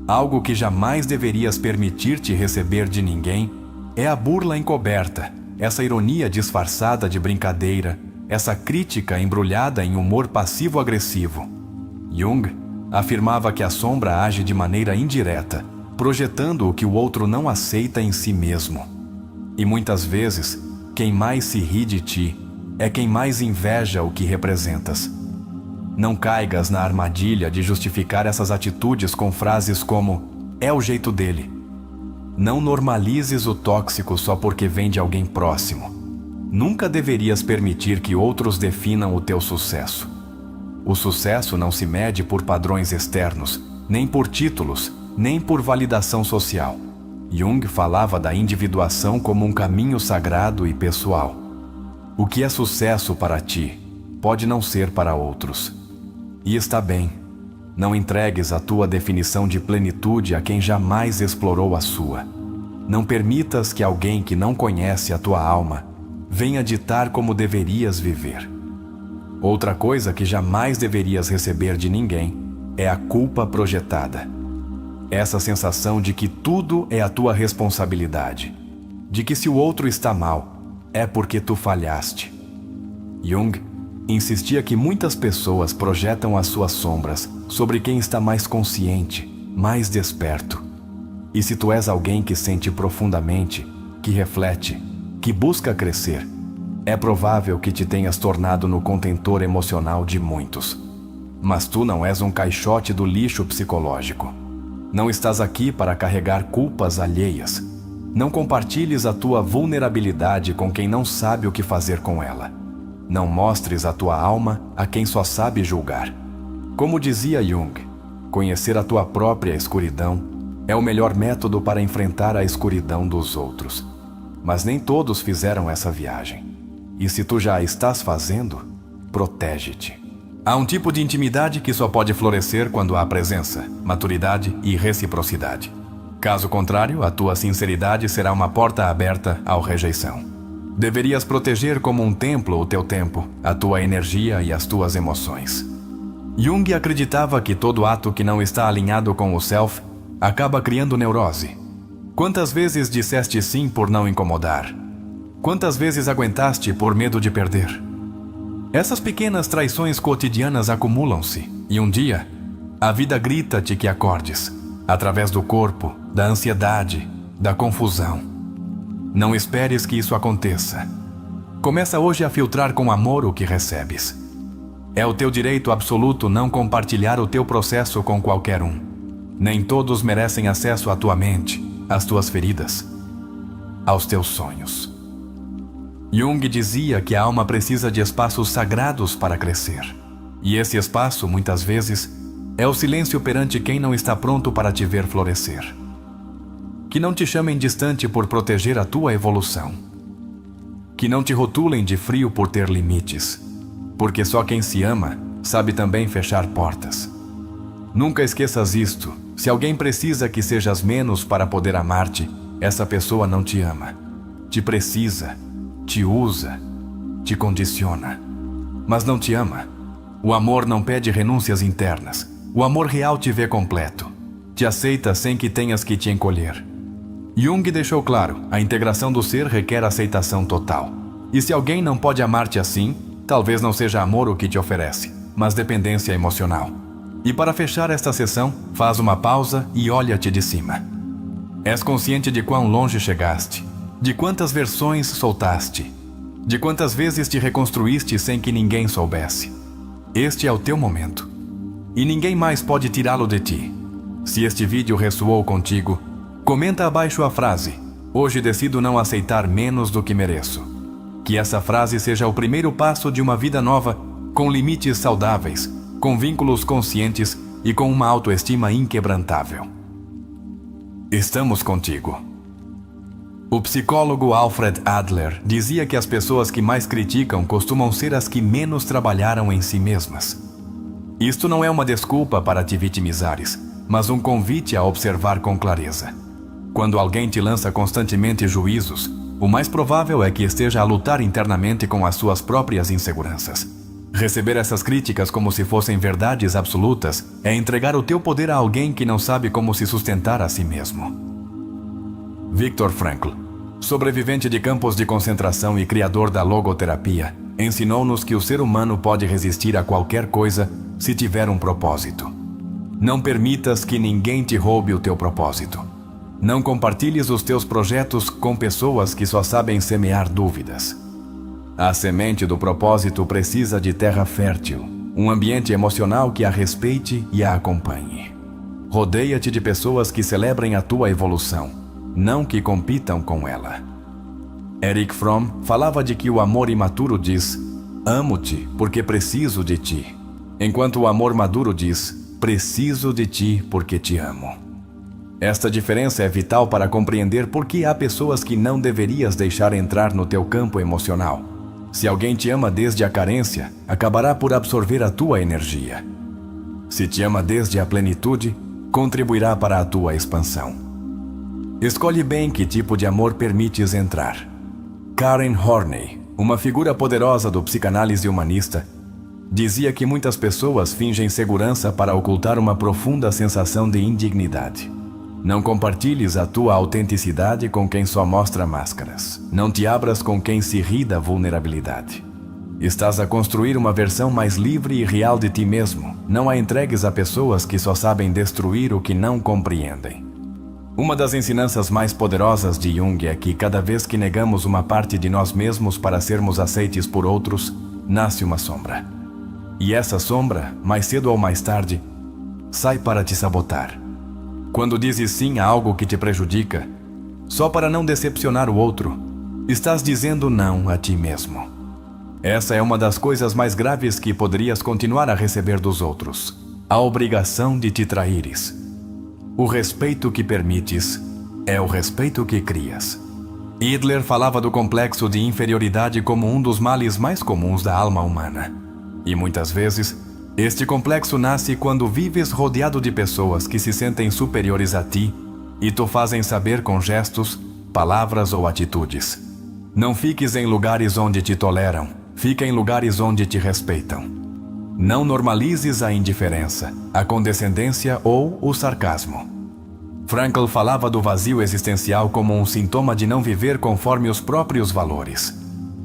Algo que jamais deverias permitir-te receber de ninguém é a burla encoberta, essa ironia disfarçada de brincadeira, essa crítica embrulhada em humor passivo-agressivo. Jung afirmava que a sombra age de maneira indireta, projetando o que o outro não aceita em si mesmo. E muitas vezes, quem mais se ri de ti é quem mais inveja o que representas. Não caigas na armadilha de justificar essas atitudes com frases como "é o jeito dele". Não normalizes o tóxico só porque vem de alguém próximo. Nunca deverias permitir que outros definam o teu sucesso. O sucesso não se mede por padrões externos, nem por títulos, nem por validação social. Jung falava da individuação como um caminho sagrado e pessoal. O que é sucesso para ti pode não ser para outros. E está bem. Não entregues a tua definição de plenitude a quem jamais explorou a sua. Não permitas que alguém que não conhece a tua alma venha ditar como deverias viver. Outra coisa que jamais deverias receber de ninguém é a culpa projetada. Essa sensação de que tudo é a tua responsabilidade, de que se o outro está mal, é porque tu falhaste. Jung insistia que muitas pessoas projetam as suas sombras sobre quem está mais consciente, mais desperto. E se tu és alguém que sente profundamente, que reflete, que busca crescer, é provável que te tenhas tornado no contentor emocional de muitos. Mas tu não és um caixote do lixo psicológico. Não estás aqui para carregar culpas alheias. Não compartilhes a tua vulnerabilidade com quem não sabe o que fazer com ela. Não mostres a tua alma a quem só sabe julgar. Como dizia Jung, conhecer a tua própria escuridão é o melhor método para enfrentar a escuridão dos outros. Mas nem todos fizeram essa viagem. E se tu já a estás fazendo, protege-te. Há um tipo de intimidade que só pode florescer quando há presença, maturidade e reciprocidade. Caso contrário, a tua sinceridade será uma porta aberta à rejeição. Deverias proteger como um templo o teu tempo, a tua energia e as tuas emoções. Jung acreditava que todo ato que não está alinhado com o self acaba criando neurose. Quantas vezes disseste sim por não incomodar? Quantas vezes aguentaste por medo de perder? Essas pequenas traições cotidianas acumulam-se, e um dia, a vida grita-te que acordes, através do corpo, da ansiedade, da confusão. Não esperes que isso aconteça. Começa hoje a filtrar com amor o que recebes. É o teu direito absoluto não compartilhar o teu processo com qualquer um. Nem todos merecem acesso à tua mente, às tuas feridas, aos teus sonhos. Jung dizia que a alma precisa de espaços sagrados para crescer. E esse espaço, muitas vezes, é o silêncio perante quem não está pronto para te ver florescer. Que não te chamem distante por proteger a tua evolução. Que não te rotulem de frio por ter limites, porque só quem se ama sabe também fechar portas. Nunca esqueças isto: se alguém precisa que sejas menos para poder amar-te, essa pessoa não te ama. Te precisa, te usa, te condiciona, mas não te ama. O amor não pede renúncias internas. O amor real te vê completo. Te aceita sem que tenhas que te encolher. Jung deixou claro, a integração do ser requer aceitação total. E se alguém não pode amar-te assim, talvez não seja amor o que te oferece, mas dependência emocional. E para fechar esta sessão, faz uma pausa e olha-te de cima. És consciente de quão longe chegaste, de quantas versões soltaste, de quantas vezes te reconstruíste sem que ninguém soubesse. Este é o teu momento. E ninguém mais pode tirá-lo de ti. Se este vídeo ressoou contigo, comenta abaixo a frase: "Hoje decido não aceitar menos do que mereço". Que essa frase seja o primeiro passo de uma vida nova, com limites saudáveis, com vínculos conscientes e com uma autoestima inquebrantável. Estamos contigo. O psicólogo Alfred Adler dizia que as pessoas que mais criticam costumam ser as que menos trabalharam em si mesmas. Isto não é uma desculpa para te vitimizares, mas um convite a observar com clareza. Quando alguém te lança constantemente juízos, o mais provável é que esteja a lutar internamente com as suas próprias inseguranças. Receber essas críticas como se fossem verdades absolutas é entregar o teu poder a alguém que não sabe como se sustentar a si mesmo. Viktor Frankl, sobrevivente de campos de concentração e criador da logoterapia, ensinou-nos que o ser humano pode resistir a qualquer coisa se tiver um propósito. Não permitas que ninguém te roube o teu propósito. Não compartilhes os teus projetos com pessoas que só sabem semear dúvidas. A semente do propósito precisa de terra fértil, um ambiente emocional que a respeite e a acompanhe. Rodeia-te de pessoas que celebrem a tua evolução, não que compitam com ela. Erich Fromm falava de que o amor imaturo diz: amo-te porque preciso de ti, enquanto o amor maduro diz: preciso de ti porque te amo. Esta diferença é vital para compreender por que há pessoas que não deverias deixar entrar no teu campo emocional. Se alguém te ama desde a carência, acabará por absorver a tua energia. Se te ama desde a plenitude, contribuirá para a tua expansão. Escolhe bem que tipo de amor permites entrar. Karen Horney, uma figura poderosa do psicanálise humanista, dizia que muitas pessoas fingem segurança para ocultar uma profunda sensação de indignidade. Não compartilhes a tua autenticidade com quem só mostra máscaras. Não te abras com quem se ri da vulnerabilidade. Estás a construir uma versão mais livre e real de ti mesmo. Não a entregues a pessoas que só sabem destruir o que não compreendem. Uma das ensinanças mais poderosas de Jung é que cada vez que negamos uma parte de nós mesmos para sermos aceites por outros, nasce uma sombra. E essa sombra, mais cedo ou mais tarde, sai para te sabotar. Quando dizes sim a algo que te prejudica, só para não decepcionar o outro, estás dizendo não a ti mesmo. Essa é uma das coisas mais graves que poderias continuar a receber dos outros: a obrigação de te traíres. O respeito que permites é o respeito que crias. Hitler falava do complexo de inferioridade como um dos males mais comuns da alma humana. E muitas vezes, este complexo nasce quando vives rodeado de pessoas que se sentem superiores a ti e te fazem saber com gestos, palavras ou atitudes. Não fiques em lugares onde te toleram, fica em lugares onde te respeitam. Não normalizes a indiferença, a condescendência ou o sarcasmo. Frankl falava do vazio existencial como um sintoma de não viver conforme os próprios valores.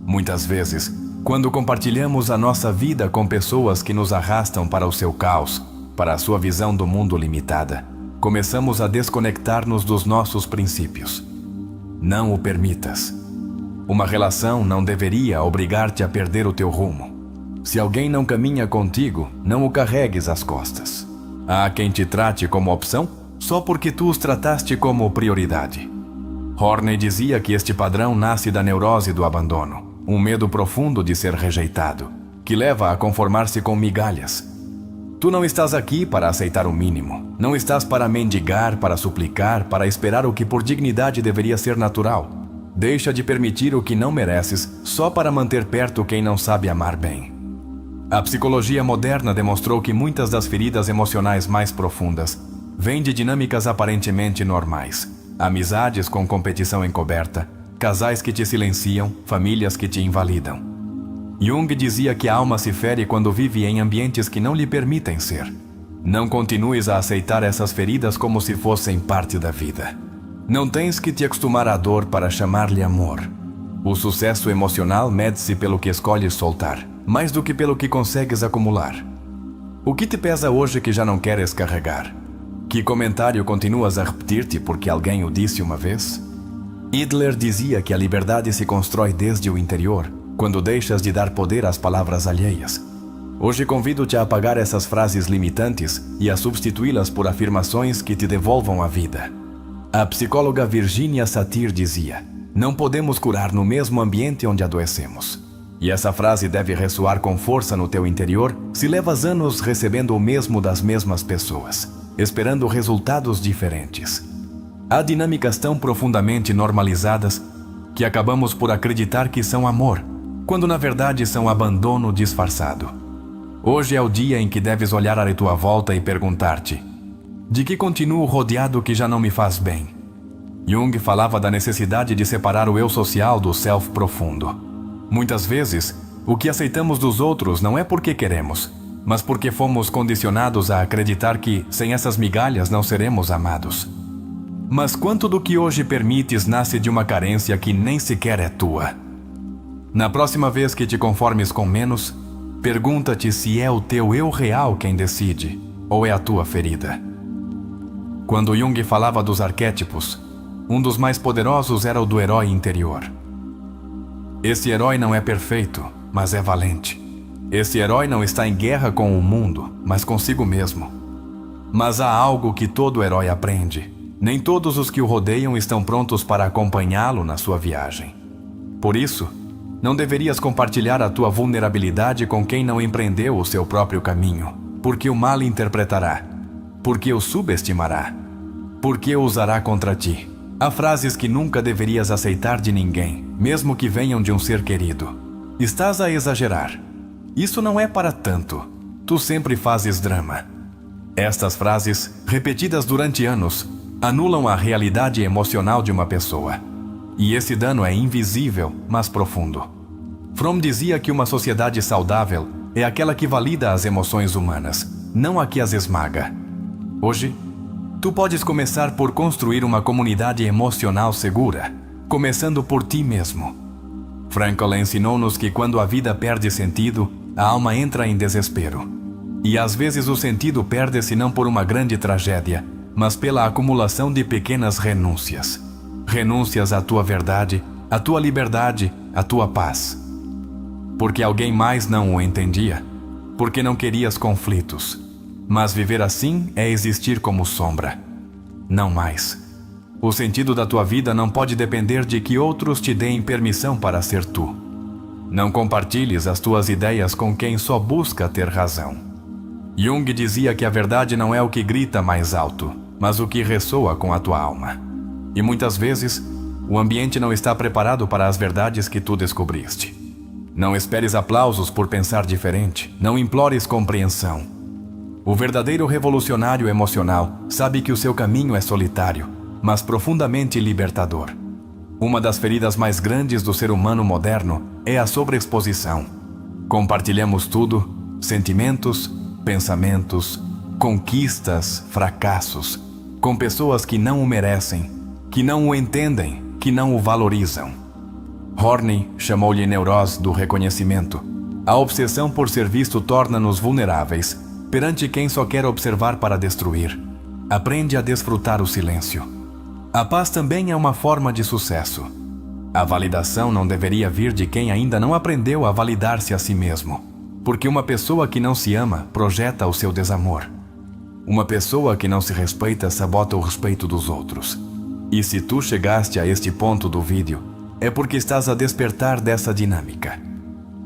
Muitas vezes, quando compartilhamos a nossa vida com pessoas que nos arrastam para o seu caos, para a sua visão do mundo limitada, começamos a desconectar-nos dos nossos princípios. Não o permitas. Uma relação não deveria obrigar-te a perder o teu rumo. Se alguém não caminha contigo, não o carregues às costas. Há quem te trate como opção só porque tu os trataste como prioridade. Horney dizia que este padrão nasce da neurose do abandono, um medo profundo de ser rejeitado, que leva a conformar-se com migalhas. Tu não estás aqui para aceitar o mínimo. Não estás para mendigar, para suplicar, para esperar o que por dignidade deveria ser natural. Deixa de permitir o que não mereces só para manter perto quem não sabe amar bem. A psicologia moderna demonstrou que muitas das feridas emocionais mais profundas vêm de dinâmicas aparentemente normais. Amizades com competição encoberta, casais que te silenciam, famílias que te invalidam. Jung dizia que a alma se fere quando vive em ambientes que não lhe permitem ser. Não continues a aceitar essas feridas como se fossem parte da vida. Não tens que te acostumar à dor para chamar-lhe amor. O sucesso emocional mede-se pelo que escolhes soltar, mais do que pelo que consegues acumular. O que te pesa hoje que já não queres carregar? Que comentário continuas a repetir-te porque alguém o disse uma vez? Hitler dizia que a liberdade se constrói desde o interior, quando deixas de dar poder às palavras alheias. Hoje convido-te a apagar essas frases limitantes e a substituí-las por afirmações que te devolvam a vida. A psicóloga Virginia Satir dizia: não podemos curar no mesmo ambiente onde adoecemos. E essa frase deve ressoar com força no teu interior se levas anos recebendo o mesmo das mesmas pessoas, esperando resultados diferentes. Há dinâmicas tão profundamente normalizadas que acabamos por acreditar que são amor, quando na verdade são abandono disfarçado. Hoje é o dia em que deves olhar à tua volta e perguntar-te: de que continuo rodeado que já não me faz bem? Jung falava da necessidade de separar o eu social do self profundo. Muitas vezes, o que aceitamos dos outros não é porque queremos, mas porque fomos condicionados a acreditar que, sem essas migalhas, não seremos amados. Mas quanto do que hoje permites nasce de uma carência que nem sequer é tua? Na próxima vez que te conformes com menos, pergunta-te se é o teu eu real quem decide, ou é a tua ferida. Quando Jung falava dos arquétipos, um dos mais poderosos era o do herói interior. Esse herói não é perfeito, mas é valente. Esse herói não está em guerra com o mundo, mas consigo mesmo. Mas há algo que todo herói aprende. Nem todos os que o rodeiam estão prontos para acompanhá-lo na sua viagem. Por isso, não deverias compartilhar a tua vulnerabilidade com quem não empreendeu o seu próprio caminho, porque o mal interpretará, porque o subestimará, porque o usará contra ti. Há frases que nunca deverias aceitar de ninguém, mesmo que venham de um ser querido. Estás a exagerar. Isso não é para tanto. Tu sempre fazes drama. Estas frases, repetidas durante anos, anulam a realidade emocional de uma pessoa. E esse dano é invisível, mas profundo. Fromm dizia que uma sociedade saudável é aquela que valida as emoções humanas, não a que as esmaga. Hoje, tu podes começar por construir uma comunidade emocional segura, começando por ti mesmo. Frankl ensinou-nos que quando a vida perde sentido, a alma entra em desespero. E às vezes o sentido perde-se não por uma grande tragédia, mas pela acumulação de pequenas renúncias. Renúncias à tua verdade, à tua liberdade, à tua paz. Porque alguém mais não o entendia, porque não querias conflitos. Mas viver assim é existir como sombra. Não mais. O sentido da tua vida não pode depender de que outros te deem permissão para ser tu. Não compartilhes as tuas ideias com quem só busca ter razão. Jung dizia que a verdade não é o que grita mais alto, mas o que ressoa com a tua alma. E muitas vezes, o ambiente não está preparado para as verdades que tu descobriste. Não esperes aplausos por pensar diferente, não implores compreensão. O verdadeiro revolucionário emocional sabe que o seu caminho é solitário, mas profundamente libertador. Uma das feridas mais grandes do ser humano moderno é a sobreexposição. Compartilhamos tudo, sentimentos, pensamentos, conquistas, fracassos, com pessoas que não o merecem, que não o entendem, que não o valorizam. Horney chamou-lhe neurose do reconhecimento. A obsessão por ser visto torna-nos vulneráveis perante quem só quer observar para destruir. Aprende a desfrutar o silêncio. A paz também é uma forma de sucesso. A validação não deveria vir de quem ainda não aprendeu a validar-se a si mesmo, porque uma pessoa que não se ama projeta o seu desamor. Uma pessoa que não se respeita sabota o respeito dos outros. E se tu chegaste a este ponto do vídeo, é porque estás a despertar dessa dinâmica.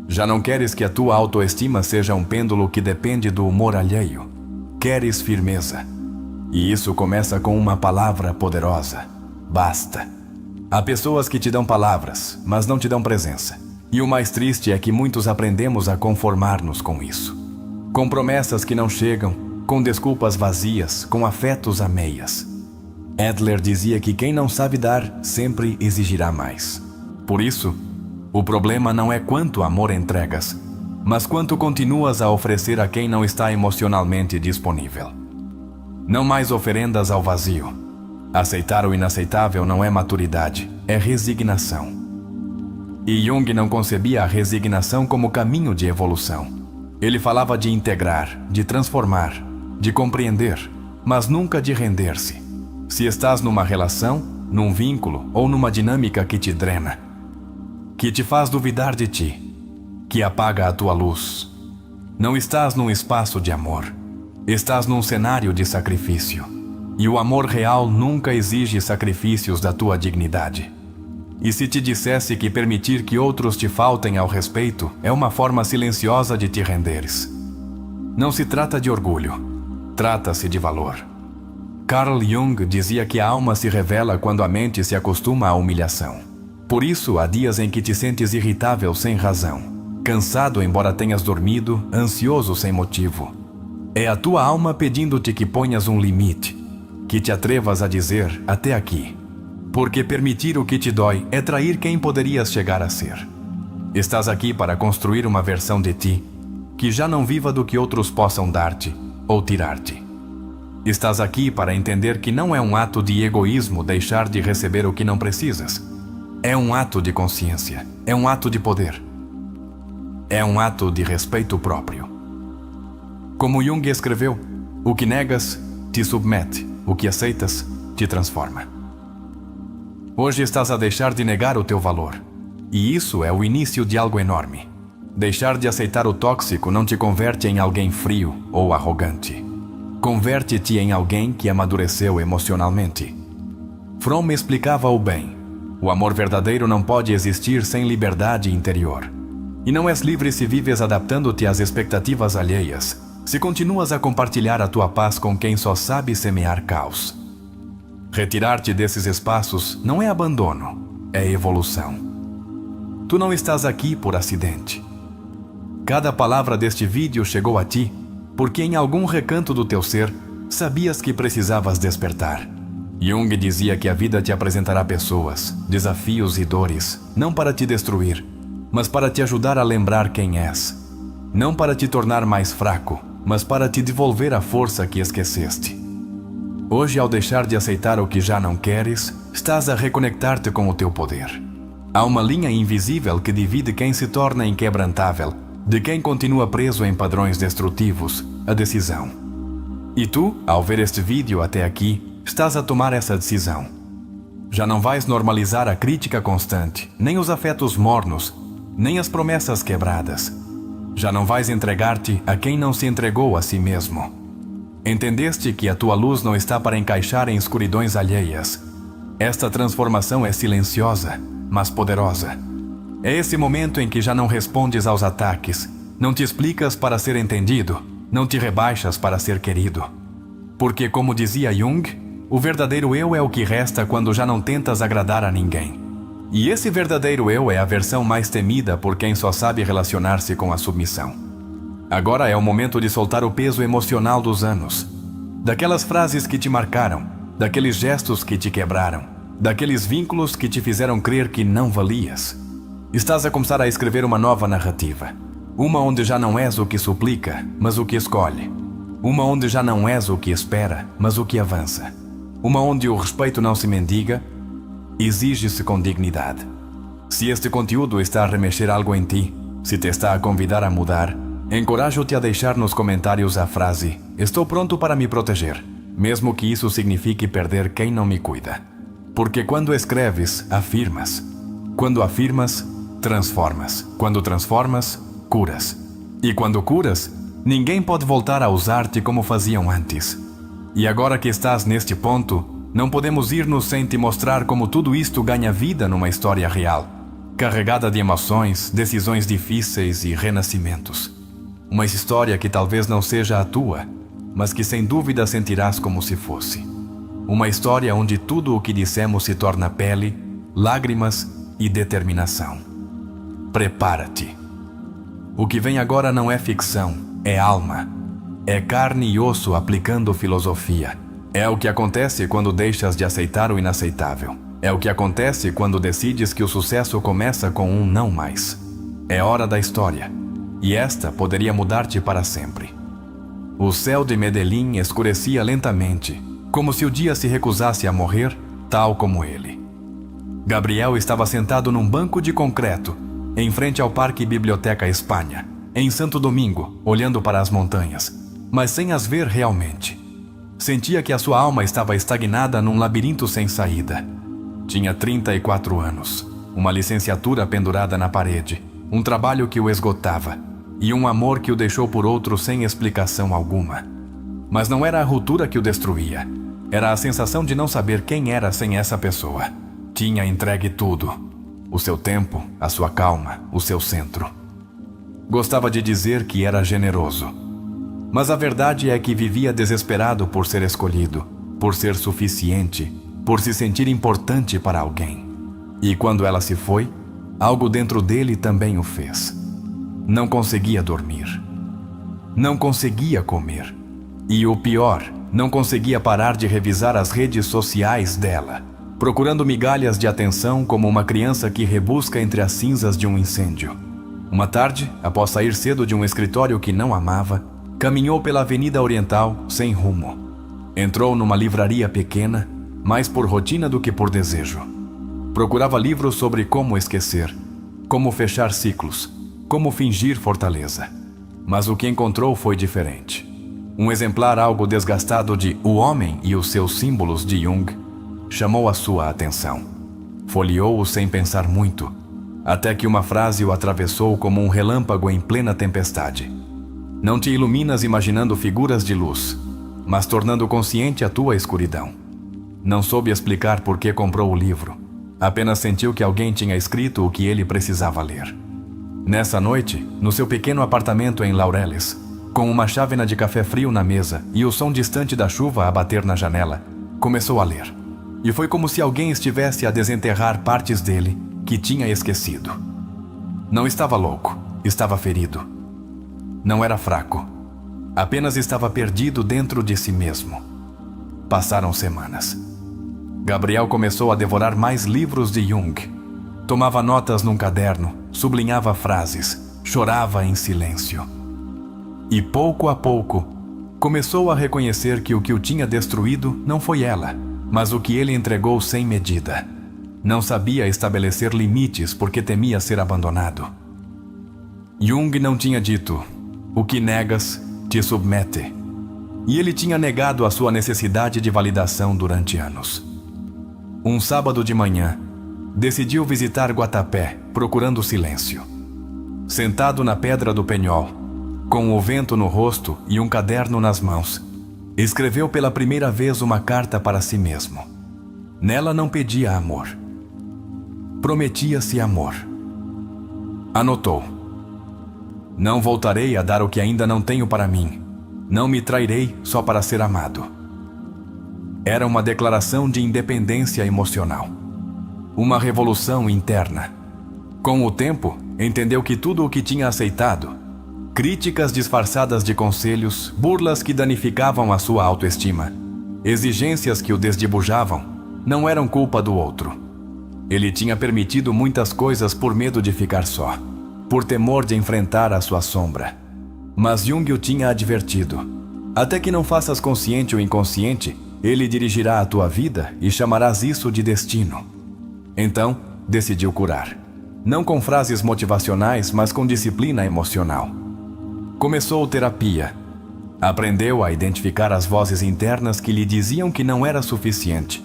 Já não queres que a tua autoestima seja um pêndulo que depende do humor alheio. Queres firmeza. E isso começa com uma palavra poderosa. Basta. Há pessoas que te dão palavras, mas não te dão presença. E o mais triste é que muitos aprendemos a conformar-nos com isso. Com promessas que não chegam, com desculpas vazias, com afetos a meias. Adler dizia que quem não sabe dar, sempre exigirá mais. Por isso, o problema não é quanto amor entregas, mas quanto continuas a oferecer a quem não está emocionalmente disponível. Não mais oferendas ao vazio. Aceitar o inaceitável não é maturidade, é resignação. E Jung não concebia a resignação como caminho de evolução. Ele falava de integrar, de transformar, de compreender, mas nunca de render-se. Se estás numa relação, num vínculo ou numa dinâmica que te drena, que te faz duvidar de ti, que apaga a tua luz, não estás num espaço de amor, estás num cenário de sacrifício. E o amor real nunca exige sacrifícios da tua dignidade. E se te dissesse que permitir que outros te faltem ao respeito é uma forma silenciosa de te renderes. Não se trata de orgulho, trata-se de valor. Carl Jung dizia que a alma se revela quando a mente se acostuma à humilhação. Por isso, há dias em que te sentes irritável sem razão, cansado embora tenhas dormido, ansioso sem motivo. É a tua alma pedindo-te que ponhas um limite, que te atrevas a dizer até aqui. Porque permitir o que te dói é trair quem poderias chegar a ser. Estás aqui para construir uma versão de ti que já não viva do que outros possam dar-te ou tirar-te. Estás aqui para entender que não é um ato de egoísmo deixar de receber o que não precisas. É um ato de consciência, é um ato de poder. É um ato de respeito próprio. Como Jung escreveu, o que negas te submete, o que aceitas te transforma. Hoje estás a deixar de negar o teu valor. E isso é o início de algo enorme. Deixar de aceitar o tóxico não te converte em alguém frio ou arrogante. Converte-te em alguém que amadureceu emocionalmente. Fromm explicava-o bem. O amor verdadeiro não pode existir sem liberdade interior. E não és livre se vives adaptando-te às expectativas alheias, se continuas a compartilhar a tua paz com quem só sabe semear caos. Retirar-te desses espaços não é abandono, é evolução. Tu não estás aqui por acidente. Cada palavra deste vídeo chegou a ti porque em algum recanto do teu ser sabias que precisavas despertar. Jung dizia que a vida te apresentará pessoas, desafios e dores, não para te destruir, mas para te ajudar a lembrar quem és. Não para te tornar mais fraco, mas para te devolver a força que esqueceste. Hoje, ao deixar de aceitar o que já não queres, estás a reconectar-te com o teu poder. Há uma linha invisível que divide quem se torna inquebrantável de quem continua preso em padrões destrutivos, a decisão. E tu, ao ver este vídeo até aqui, estás a tomar essa decisão. Já não vais normalizar a crítica constante, nem os afetos mornos, nem as promessas quebradas. Já não vais entregar-te a quem não se entregou a si mesmo. Entendeste que a tua luz não está para encaixar em escuridões alheias. Esta transformação é silenciosa, mas poderosa. É esse momento em que já não respondes aos ataques, não te explicas para ser entendido, não te rebaixas para ser querido. Porque, como dizia Jung, o verdadeiro eu é o que resta quando já não tentas agradar a ninguém. E esse verdadeiro eu é a versão mais temida por quem só sabe relacionar-se com a submissão. Agora é o momento de soltar o peso emocional dos anos, daquelas frases que te marcaram, daqueles gestos que te quebraram, daqueles vínculos que te fizeram crer que não valias. Estás a começar a escrever uma nova narrativa. Uma onde já não és o que suplica, mas o que escolhe. Uma onde já não és o que espera, mas o que avança. Uma onde o respeito não se mendiga, exige-se com dignidade. Se este conteúdo está a remexer algo em ti, se te está a convidar a mudar, encorajo-te a deixar nos comentários a frase "Estou pronto para me proteger", mesmo que isso signifique perder quem não me cuida. Porque quando escreves, afirmas. Quando afirmas, transformas. Quando transformas, curas. E quando curas, ninguém pode voltar a usar-te como faziam antes. E agora que estás neste ponto, não podemos ir-nos sem te mostrar como tudo isto ganha vida numa história real, carregada de emoções, decisões difíceis e renascimentos. Uma história que talvez não seja a tua, mas que sem dúvida sentirás como se fosse. Uma história onde tudo o que dissemos se torna pele, lágrimas e determinação. Prepara-te. O que vem agora não é ficção, é alma. É carne e osso aplicando filosofia. É o que acontece quando deixas de aceitar o inaceitável. É o que acontece quando decides que o sucesso começa com um não mais. É hora da história. E esta poderia mudar-te para sempre. O céu de Medellín escurecia lentamente, como se o dia se recusasse a morrer, tal como ele. Gabriel estava sentado num banco de concreto, em frente ao Parque Biblioteca Espanha, em Santo Domingo, olhando para as montanhas, mas sem as ver realmente. Sentia que a sua alma estava estagnada num labirinto sem saída. Tinha 34 anos, uma licenciatura pendurada na parede, um trabalho que o esgotava, e um amor que o deixou por outro sem explicação alguma. Mas não era a ruptura que o destruía, era a sensação de não saber quem era sem essa pessoa. Tinha entregue tudo. O seu tempo, a sua calma, o seu centro. Gostava de dizer que era generoso. Mas a verdade é que vivia desesperado por ser escolhido, por ser suficiente, por se sentir importante para alguém. E quando ela se foi, algo dentro dele também o fez. Não conseguia dormir. Não conseguia comer. E o pior, não conseguia parar de revisar as redes sociais dela, procurando migalhas de atenção como uma criança que rebusca entre as cinzas de um incêndio. Uma tarde, após sair cedo de um escritório que não amava, caminhou pela Avenida Oriental sem rumo. Entrou numa livraria pequena, mais por rotina do que por desejo. Procurava livros sobre como esquecer, como fechar ciclos, como fingir fortaleza. Mas o que encontrou foi diferente. Um exemplar algo desgastado de O Homem e os Seus Símbolos de Jung chamou a sua atenção. Folheou-o sem pensar muito, até que uma frase o atravessou como um relâmpago em plena tempestade. Não te iluminas imaginando figuras de luz, mas tornando consciente a tua escuridão. Não soube explicar por que comprou o livro. Apenas sentiu que alguém tinha escrito o que ele precisava ler. Nessa noite, no seu pequeno apartamento em Laureles, com uma chávena de café frio na mesa e o som distante da chuva a bater na janela, começou a ler. E foi como se alguém estivesse a desenterrar partes dele que tinha esquecido. Não estava louco, estava ferido. Não era fraco, apenas estava perdido dentro de si mesmo. Passaram semanas. Gabriel começou a devorar mais livros de Jung. Tomava notas num caderno, sublinhava frases, chorava em silêncio. E pouco a pouco, começou a reconhecer que o que o tinha destruído não foi ela, mas o que ele entregou sem medida. Não sabia estabelecer limites porque temia ser abandonado. Jung não tinha dito: o que negas te submete. E ele tinha negado a sua necessidade de validação durante anos. Um sábado de manhã, decidiu visitar Guatapé, procurando silêncio. Sentado na pedra do penhol, com o vento no rosto e um caderno nas mãos, escreveu pela primeira vez uma carta para si mesmo. Nela não pedia amor. Prometia-se amor. Anotou: não voltarei a dar o que ainda não tenho para mim. Não me trairei só para ser amado. Era uma declaração de independência emocional. Uma revolução interna. Com o tempo, entendeu que tudo o que tinha aceitado, críticas disfarçadas de conselhos, burlas que danificavam a sua autoestima, exigências que o desdibujavam, não eram culpa do outro. Ele tinha permitido muitas coisas por medo de ficar só, por temor de enfrentar a sua sombra. Mas Jung o tinha advertido: até que não faças consciente ou inconsciente, ele dirigirá a tua vida e chamarás isso de destino. Então, decidiu curar. Não com frases motivacionais, mas com disciplina emocional. Começou terapia. Aprendeu a identificar as vozes internas que lhe diziam que não era suficiente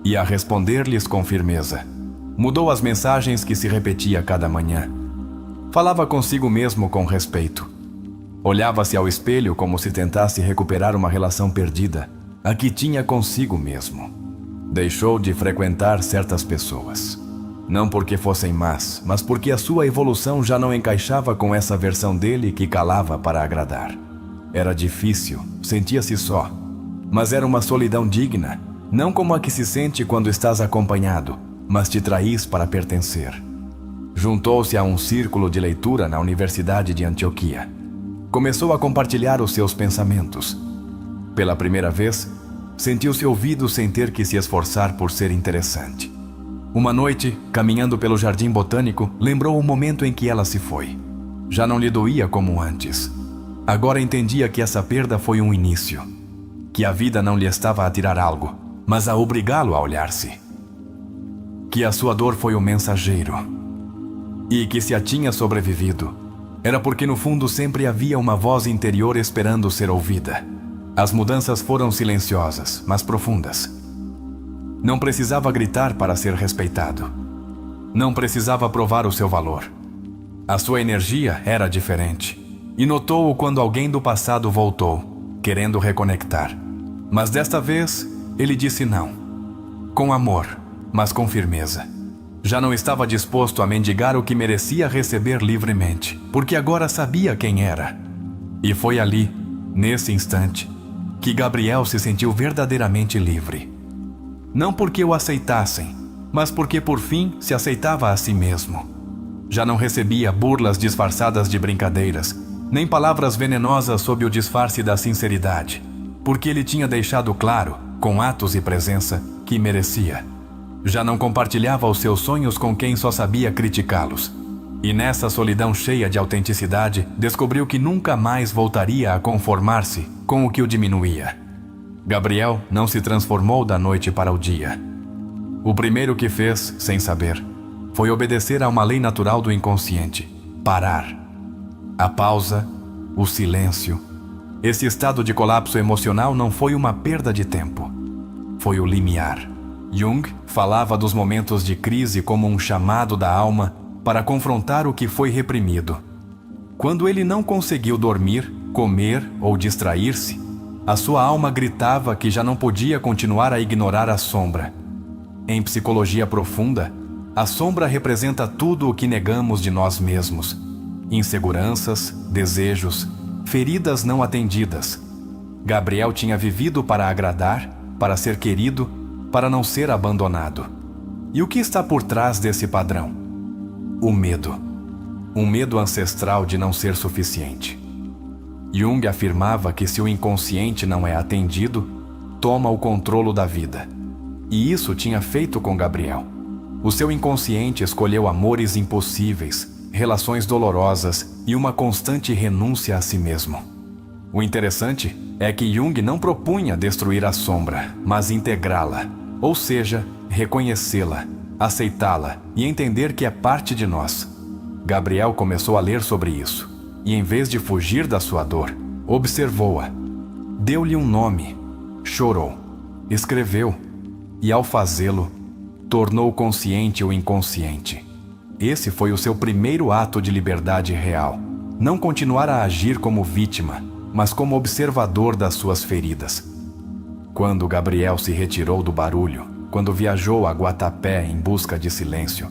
e a responder-lhes com firmeza. Mudou as mensagens que se repetia cada manhã. Falava consigo mesmo com respeito. Olhava-se ao espelho como se tentasse recuperar uma relação perdida, a que tinha consigo mesmo. Deixou de frequentar certas pessoas. Não porque fossem más, mas porque a sua evolução já não encaixava com essa versão dele que calava para agradar. Era difícil, sentia-se só, mas era uma solidão digna, não como a que se sente quando estás acompanhado, mas te traís para pertencer. Juntou-se a um círculo de leitura na Universidade de Antioquia. Começou a compartilhar os seus pensamentos. Pela primeira vez, sentiu-se ouvido sem ter que se esforçar por ser interessante. Uma noite, caminhando pelo jardim botânico, lembrou o momento em que ela se foi. Já não lhe doía como antes. Agora entendia que essa perda foi um início. Que a vida não lhe estava a tirar algo, mas a obrigá-lo a olhar-se. Que a sua dor foi o mensageiro. E que se a tinha sobrevivido, era porque no fundo sempre havia uma voz interior esperando ser ouvida. As mudanças foram silenciosas, mas profundas. Não precisava gritar para ser respeitado. Não precisava provar o seu valor. A sua energia era diferente. E notou-o quando alguém do passado voltou, querendo reconectar. Mas desta vez, ele disse não. Com amor, mas com firmeza. Já não estava disposto a mendigar o que merecia receber livremente, porque agora sabia quem era. E foi ali, nesse instante, que Gabriel se sentiu verdadeiramente livre. Não porque o aceitassem, mas porque por fim se aceitava a si mesmo. Já não recebia burlas disfarçadas de brincadeiras, nem palavras venenosas sob o disfarce da sinceridade, porque ele tinha deixado claro, com atos e presença, que merecia. Já não compartilhava os seus sonhos com quem só sabia criticá-los. E nessa solidão cheia de autenticidade, descobriu que nunca mais voltaria a conformar-se com o que o diminuía. Gabriel não se transformou da noite para o dia. O primeiro que fez, sem saber, foi obedecer a uma lei natural do inconsciente: parar. A pausa, o silêncio. Esse estado de colapso emocional não foi uma perda de tempo. Foi o limiar. Jung falava dos momentos de crise como um chamado da alma para confrontar o que foi reprimido. Quando ele não conseguiu dormir, comer ou distrair-se, a sua alma gritava que já não podia continuar a ignorar a sombra. Em psicologia profunda, a sombra representa tudo o que negamos de nós mesmos: inseguranças, desejos, feridas não atendidas. Gabriel tinha vivido para agradar, para ser querido, para não ser abandonado. E o que está por trás desse padrão? O medo. Um medo ancestral de não ser suficiente. Jung afirmava que se o inconsciente não é atendido, toma o controle da vida. E isso tinha feito com Gabriel. O seu inconsciente escolheu amores impossíveis, relações dolorosas e uma constante renúncia a si mesmo. O interessante é que Jung não propunha destruir a sombra, mas integrá-la, ou seja, reconhecê-la, aceitá-la e entender que é parte de nós. Gabriel começou a ler sobre isso, e em vez de fugir da sua dor, observou-a. Deu-lhe um nome, chorou, escreveu, e ao fazê-lo, tornou consciente o inconsciente. Esse foi o seu primeiro ato de liberdade real. Não continuar a agir como vítima, mas como observador das suas feridas. Quando Gabriel se retirou do barulho, quando viajou a Guatapé em busca de silêncio,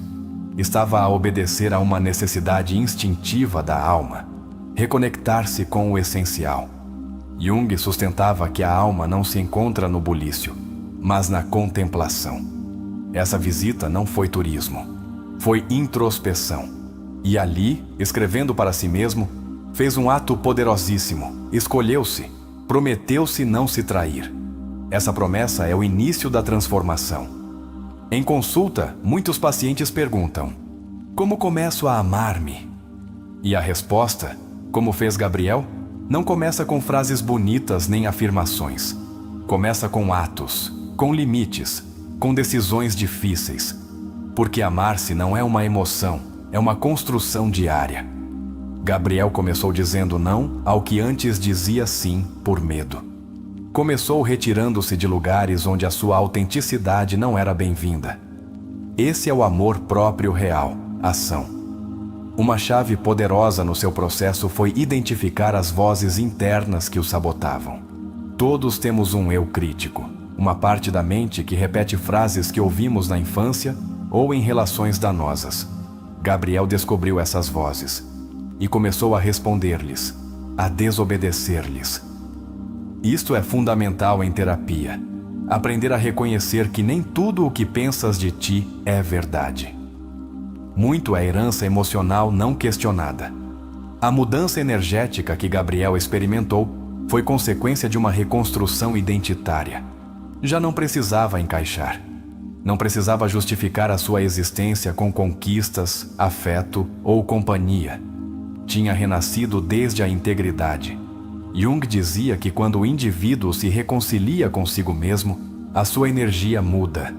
estava a obedecer a uma necessidade instintiva da alma: reconectar-se com o essencial. Jung sustentava que a alma não se encontra no bulício, mas na contemplação. Essa visita não foi turismo, foi introspeção. E ali, escrevendo para si mesmo, fez um ato poderosíssimo: escolheu-se, prometeu-se não se trair. Essa promessa é o início da transformação. Em consulta, muitos pacientes perguntam: como começo a amar-me? E a resposta, como fez Gabriel, não começa com frases bonitas nem afirmações. Começa com atos, com limites, com decisões difíceis. Porque amar-se não é uma emoção, é uma construção diária. Gabriel começou dizendo não ao que antes dizia sim por medo. Começou retirando-se de lugares onde a sua autenticidade não era bem-vinda. Esse é o amor próprio real, ação. Uma chave poderosa no seu processo foi identificar as vozes internas que o sabotavam. Todos temos um eu crítico, uma parte da mente que repete frases que ouvimos na infância ou em relações danosas. Gabriel descobriu essas vozes e começou a responder-lhes, a desobedecer-lhes. Isto é fundamental em terapia. Aprender a reconhecer que nem tudo o que pensas de ti é verdade. Muito é herança emocional não questionada. A mudança energética que Gabriel experimentou foi consequência de uma reconstrução identitária. Já não precisava encaixar. Não precisava justificar a sua existência com conquistas, afeto ou companhia. Tinha renascido desde a integridade. Jung dizia que quando o indivíduo se reconcilia consigo mesmo, a sua energia muda.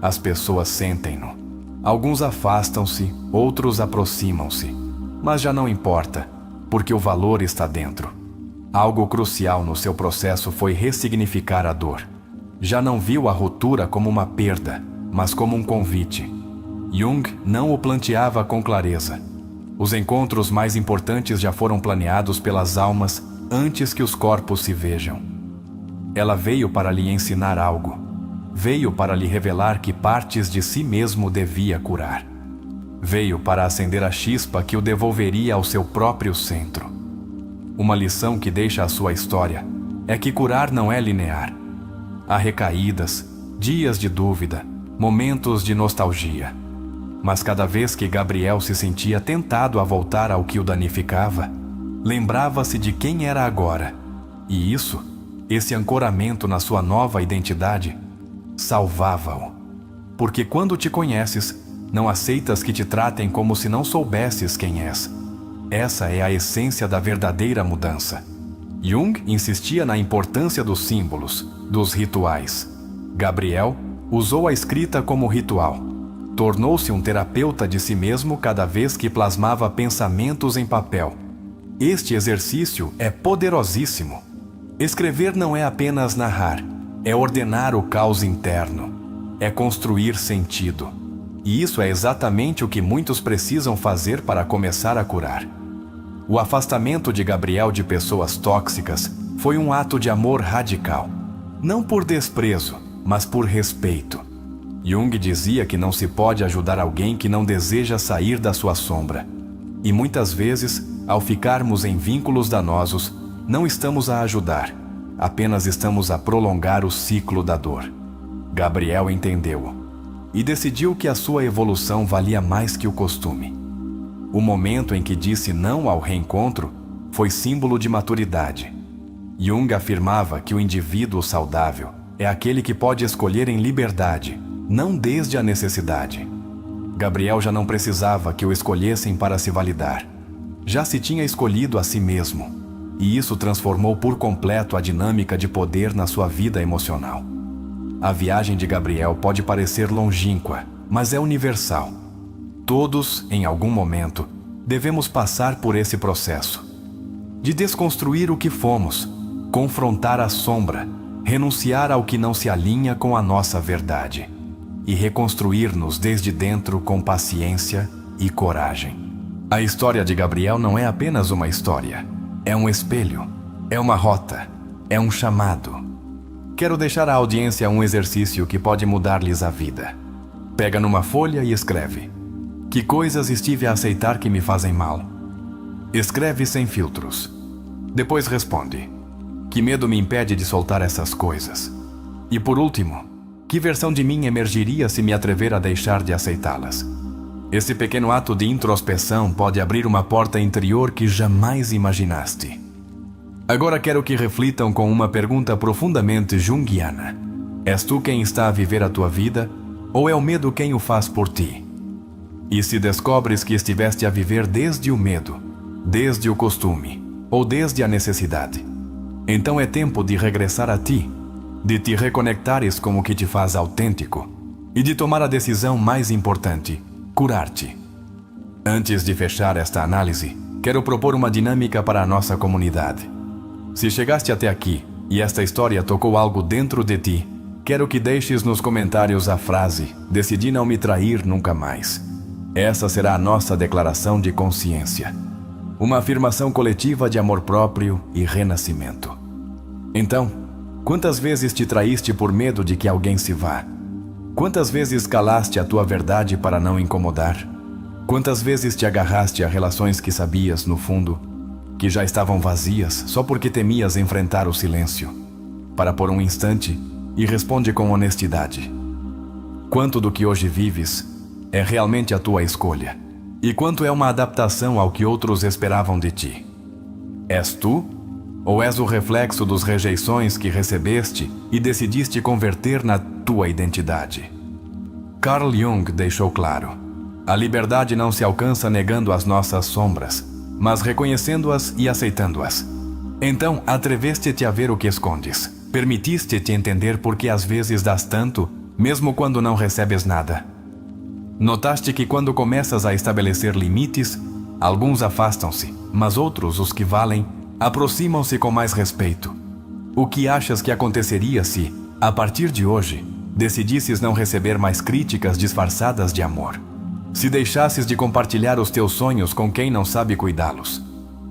As pessoas sentem-no. Alguns afastam-se, outros aproximam-se. Mas já não importa, porque o valor está dentro. Algo crucial no seu processo foi ressignificar a dor. Já não viu a ruptura como uma perda, mas como um convite. Jung não o planteava com clareza. Os encontros mais importantes já foram planeados pelas almas antes que os corpos se vejam. Ela veio para lhe ensinar algo. Veio para lhe revelar que partes de si mesmo devia curar. Veio para acender a chispa que o devolveria ao seu próprio centro. Uma lição que deixa a sua história é que curar não é linear. Há recaídas, dias de dúvida, momentos de nostalgia. Mas cada vez que Gabriel se sentia tentado a voltar ao que o danificava, lembrava-se de quem era agora. E isso, esse ancoramento na sua nova identidade, salvava-o. Porque quando te conheces, não aceitas que te tratem como se não soubesses quem és. Essa é a essência da verdadeira mudança. Jung insistia na importância dos símbolos, dos rituais. Gabriel usou a escrita como ritual. Tornou-se um terapeuta de si mesmo cada vez que plasmava pensamentos em papel. Este exercício é poderosíssimo. Escrever não é apenas narrar, é ordenar o caos interno, é construir sentido. E isso é exatamente o que muitos precisam fazer para começar a curar. O afastamento de Gabriel de pessoas tóxicas foi um ato de amor radical. Não por desprezo, mas por respeito. Jung dizia que não se pode ajudar alguém que não deseja sair da sua sombra. E muitas vezes, ao ficarmos em vínculos danosos, não estamos a ajudar, apenas estamos a prolongar o ciclo da dor. Gabriel entendeu-o e decidiu que a sua evolução valia mais que o costume. O momento em que disse não ao reencontro foi símbolo de maturidade. Jung afirmava que o indivíduo saudável é aquele que pode escolher em liberdade, não desde a necessidade. Gabriel já não precisava que o escolhessem para se validar. Já se tinha escolhido a si mesmo, e isso transformou por completo a dinâmica de poder na sua vida emocional. A viagem de Gabriel pode parecer longínqua, mas é universal. Todos, em algum momento, devemos passar por esse processo. De desconstruir o que fomos, confrontar a sombra, renunciar ao que não se alinha com a nossa verdade e reconstruir-nos desde dentro com paciência e coragem. A história de Gabriel não é apenas uma história, é um espelho, é uma rota, é um chamado. Quero deixar à audiência um exercício que pode mudar-lhes a vida. Pega numa folha e escreve: que coisas estive a aceitar que me fazem mal? Escreve sem filtros. Depois responde: que medo me impede de soltar essas coisas? E por último, que versão de mim emergiria se me atrever a deixar de aceitá-las? Esse pequeno ato de introspeção pode abrir uma porta interior que jamais imaginaste. Agora quero que reflitam com uma pergunta profundamente junguiana. És tu quem está a viver a tua vida, ou é o medo quem o faz por ti? E se descobres que estiveste a viver desde o medo, desde o costume, ou desde a necessidade, então é tempo de regressar a ti, de te reconectares com o que te faz autêntico e de tomar a decisão mais importante: curar-te. Antes de fechar esta análise, quero propor uma dinâmica para a nossa comunidade. Se chegaste até aqui e esta história tocou algo dentro de ti, quero que deixes nos comentários a frase: decidi não me trair nunca mais. Essa será a nossa declaração de consciência. Uma afirmação coletiva de amor próprio e renascimento. Então, quantas vezes te traíste por medo de que alguém se vá? Quantas vezes calaste a tua verdade para não incomodar? Quantas vezes te agarraste a relações que sabias, no fundo, que já estavam vazias só porque temias enfrentar o silêncio? Para por um instante e responde com honestidade: quanto do que hoje vives é realmente a tua escolha? E quanto é uma adaptação ao que outros esperavam de ti? És tu? Ou és o reflexo dos rejeições que recebeste e decidiste converter na tua identidade? Carl Jung deixou claro: a liberdade não se alcança negando as nossas sombras, mas reconhecendo-as e aceitando-as. Então, atreveste-te a ver o que escondes. Permitiste-te entender por que às vezes dás tanto, mesmo quando não recebes nada. Notaste que quando começas a estabelecer limites, alguns afastam-se, mas outros, os que valem, aproximam-se com mais respeito. O que achas que aconteceria se, a partir de hoje, decidisses não receber mais críticas disfarçadas de amor? Se deixasses de compartilhar os teus sonhos com quem não sabe cuidá-los?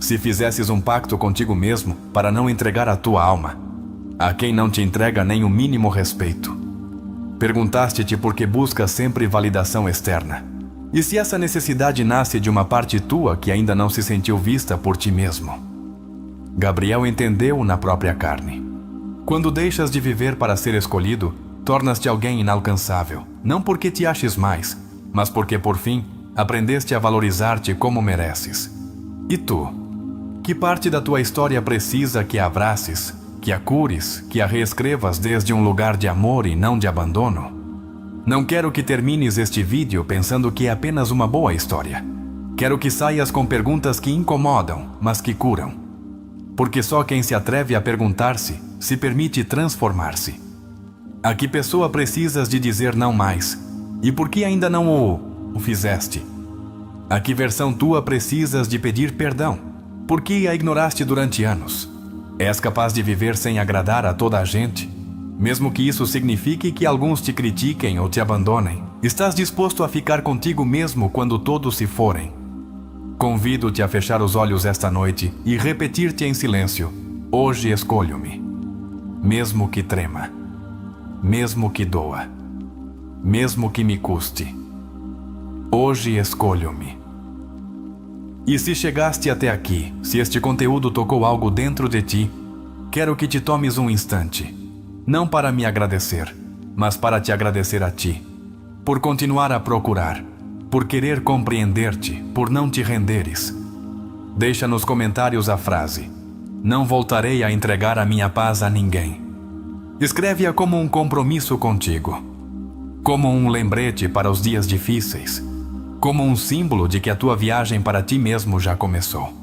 Se fizesses um pacto contigo mesmo para não entregar a tua alma a quem não te entrega nem o mínimo respeito? Perguntaste-te por que buscas sempre validação externa. E se essa necessidade nasce de uma parte tua que ainda não se sentiu vista por ti mesmo? Gabriel entendeu na própria carne. Quando deixas de viver para ser escolhido, tornas-te alguém inalcançável, não porque te aches mais, mas porque, por fim, aprendeste a valorizar-te como mereces. E tu? Que parte da tua história precisa que a abraces, que a cures, que a reescrevas desde um lugar de amor e não de abandono? Não quero que termines este vídeo pensando que é apenas uma boa história. Quero que saias com perguntas que incomodam, mas que curam. Porque só quem se atreve a perguntar-se, se permite transformar-se. A que pessoa precisas de dizer não mais? E por que ainda não o fizeste? A que versão tua precisas de pedir perdão? Por que a ignoraste durante anos? És capaz de viver sem agradar a toda a gente? Mesmo que isso signifique que alguns te critiquem ou te abandonem, estás disposto a ficar contigo mesmo quando todos se forem? Convido-te a fechar os olhos esta noite e repetir-te em silêncio: hoje escolho-me. Mesmo que trema, mesmo que doa, mesmo que me custe. Hoje escolho-me. E se chegaste até aqui, se este conteúdo tocou algo dentro de ti, quero que te tomes um instante. Não para me agradecer, mas para te agradecer a ti, por continuar a procurar, por querer compreender-te, por não te renderes. Deixa nos comentários a frase: não voltarei a entregar a minha paz a ninguém. Escreve-a como um compromisso contigo, como um lembrete para os dias difíceis, como um símbolo de que a tua viagem para ti mesmo já começou.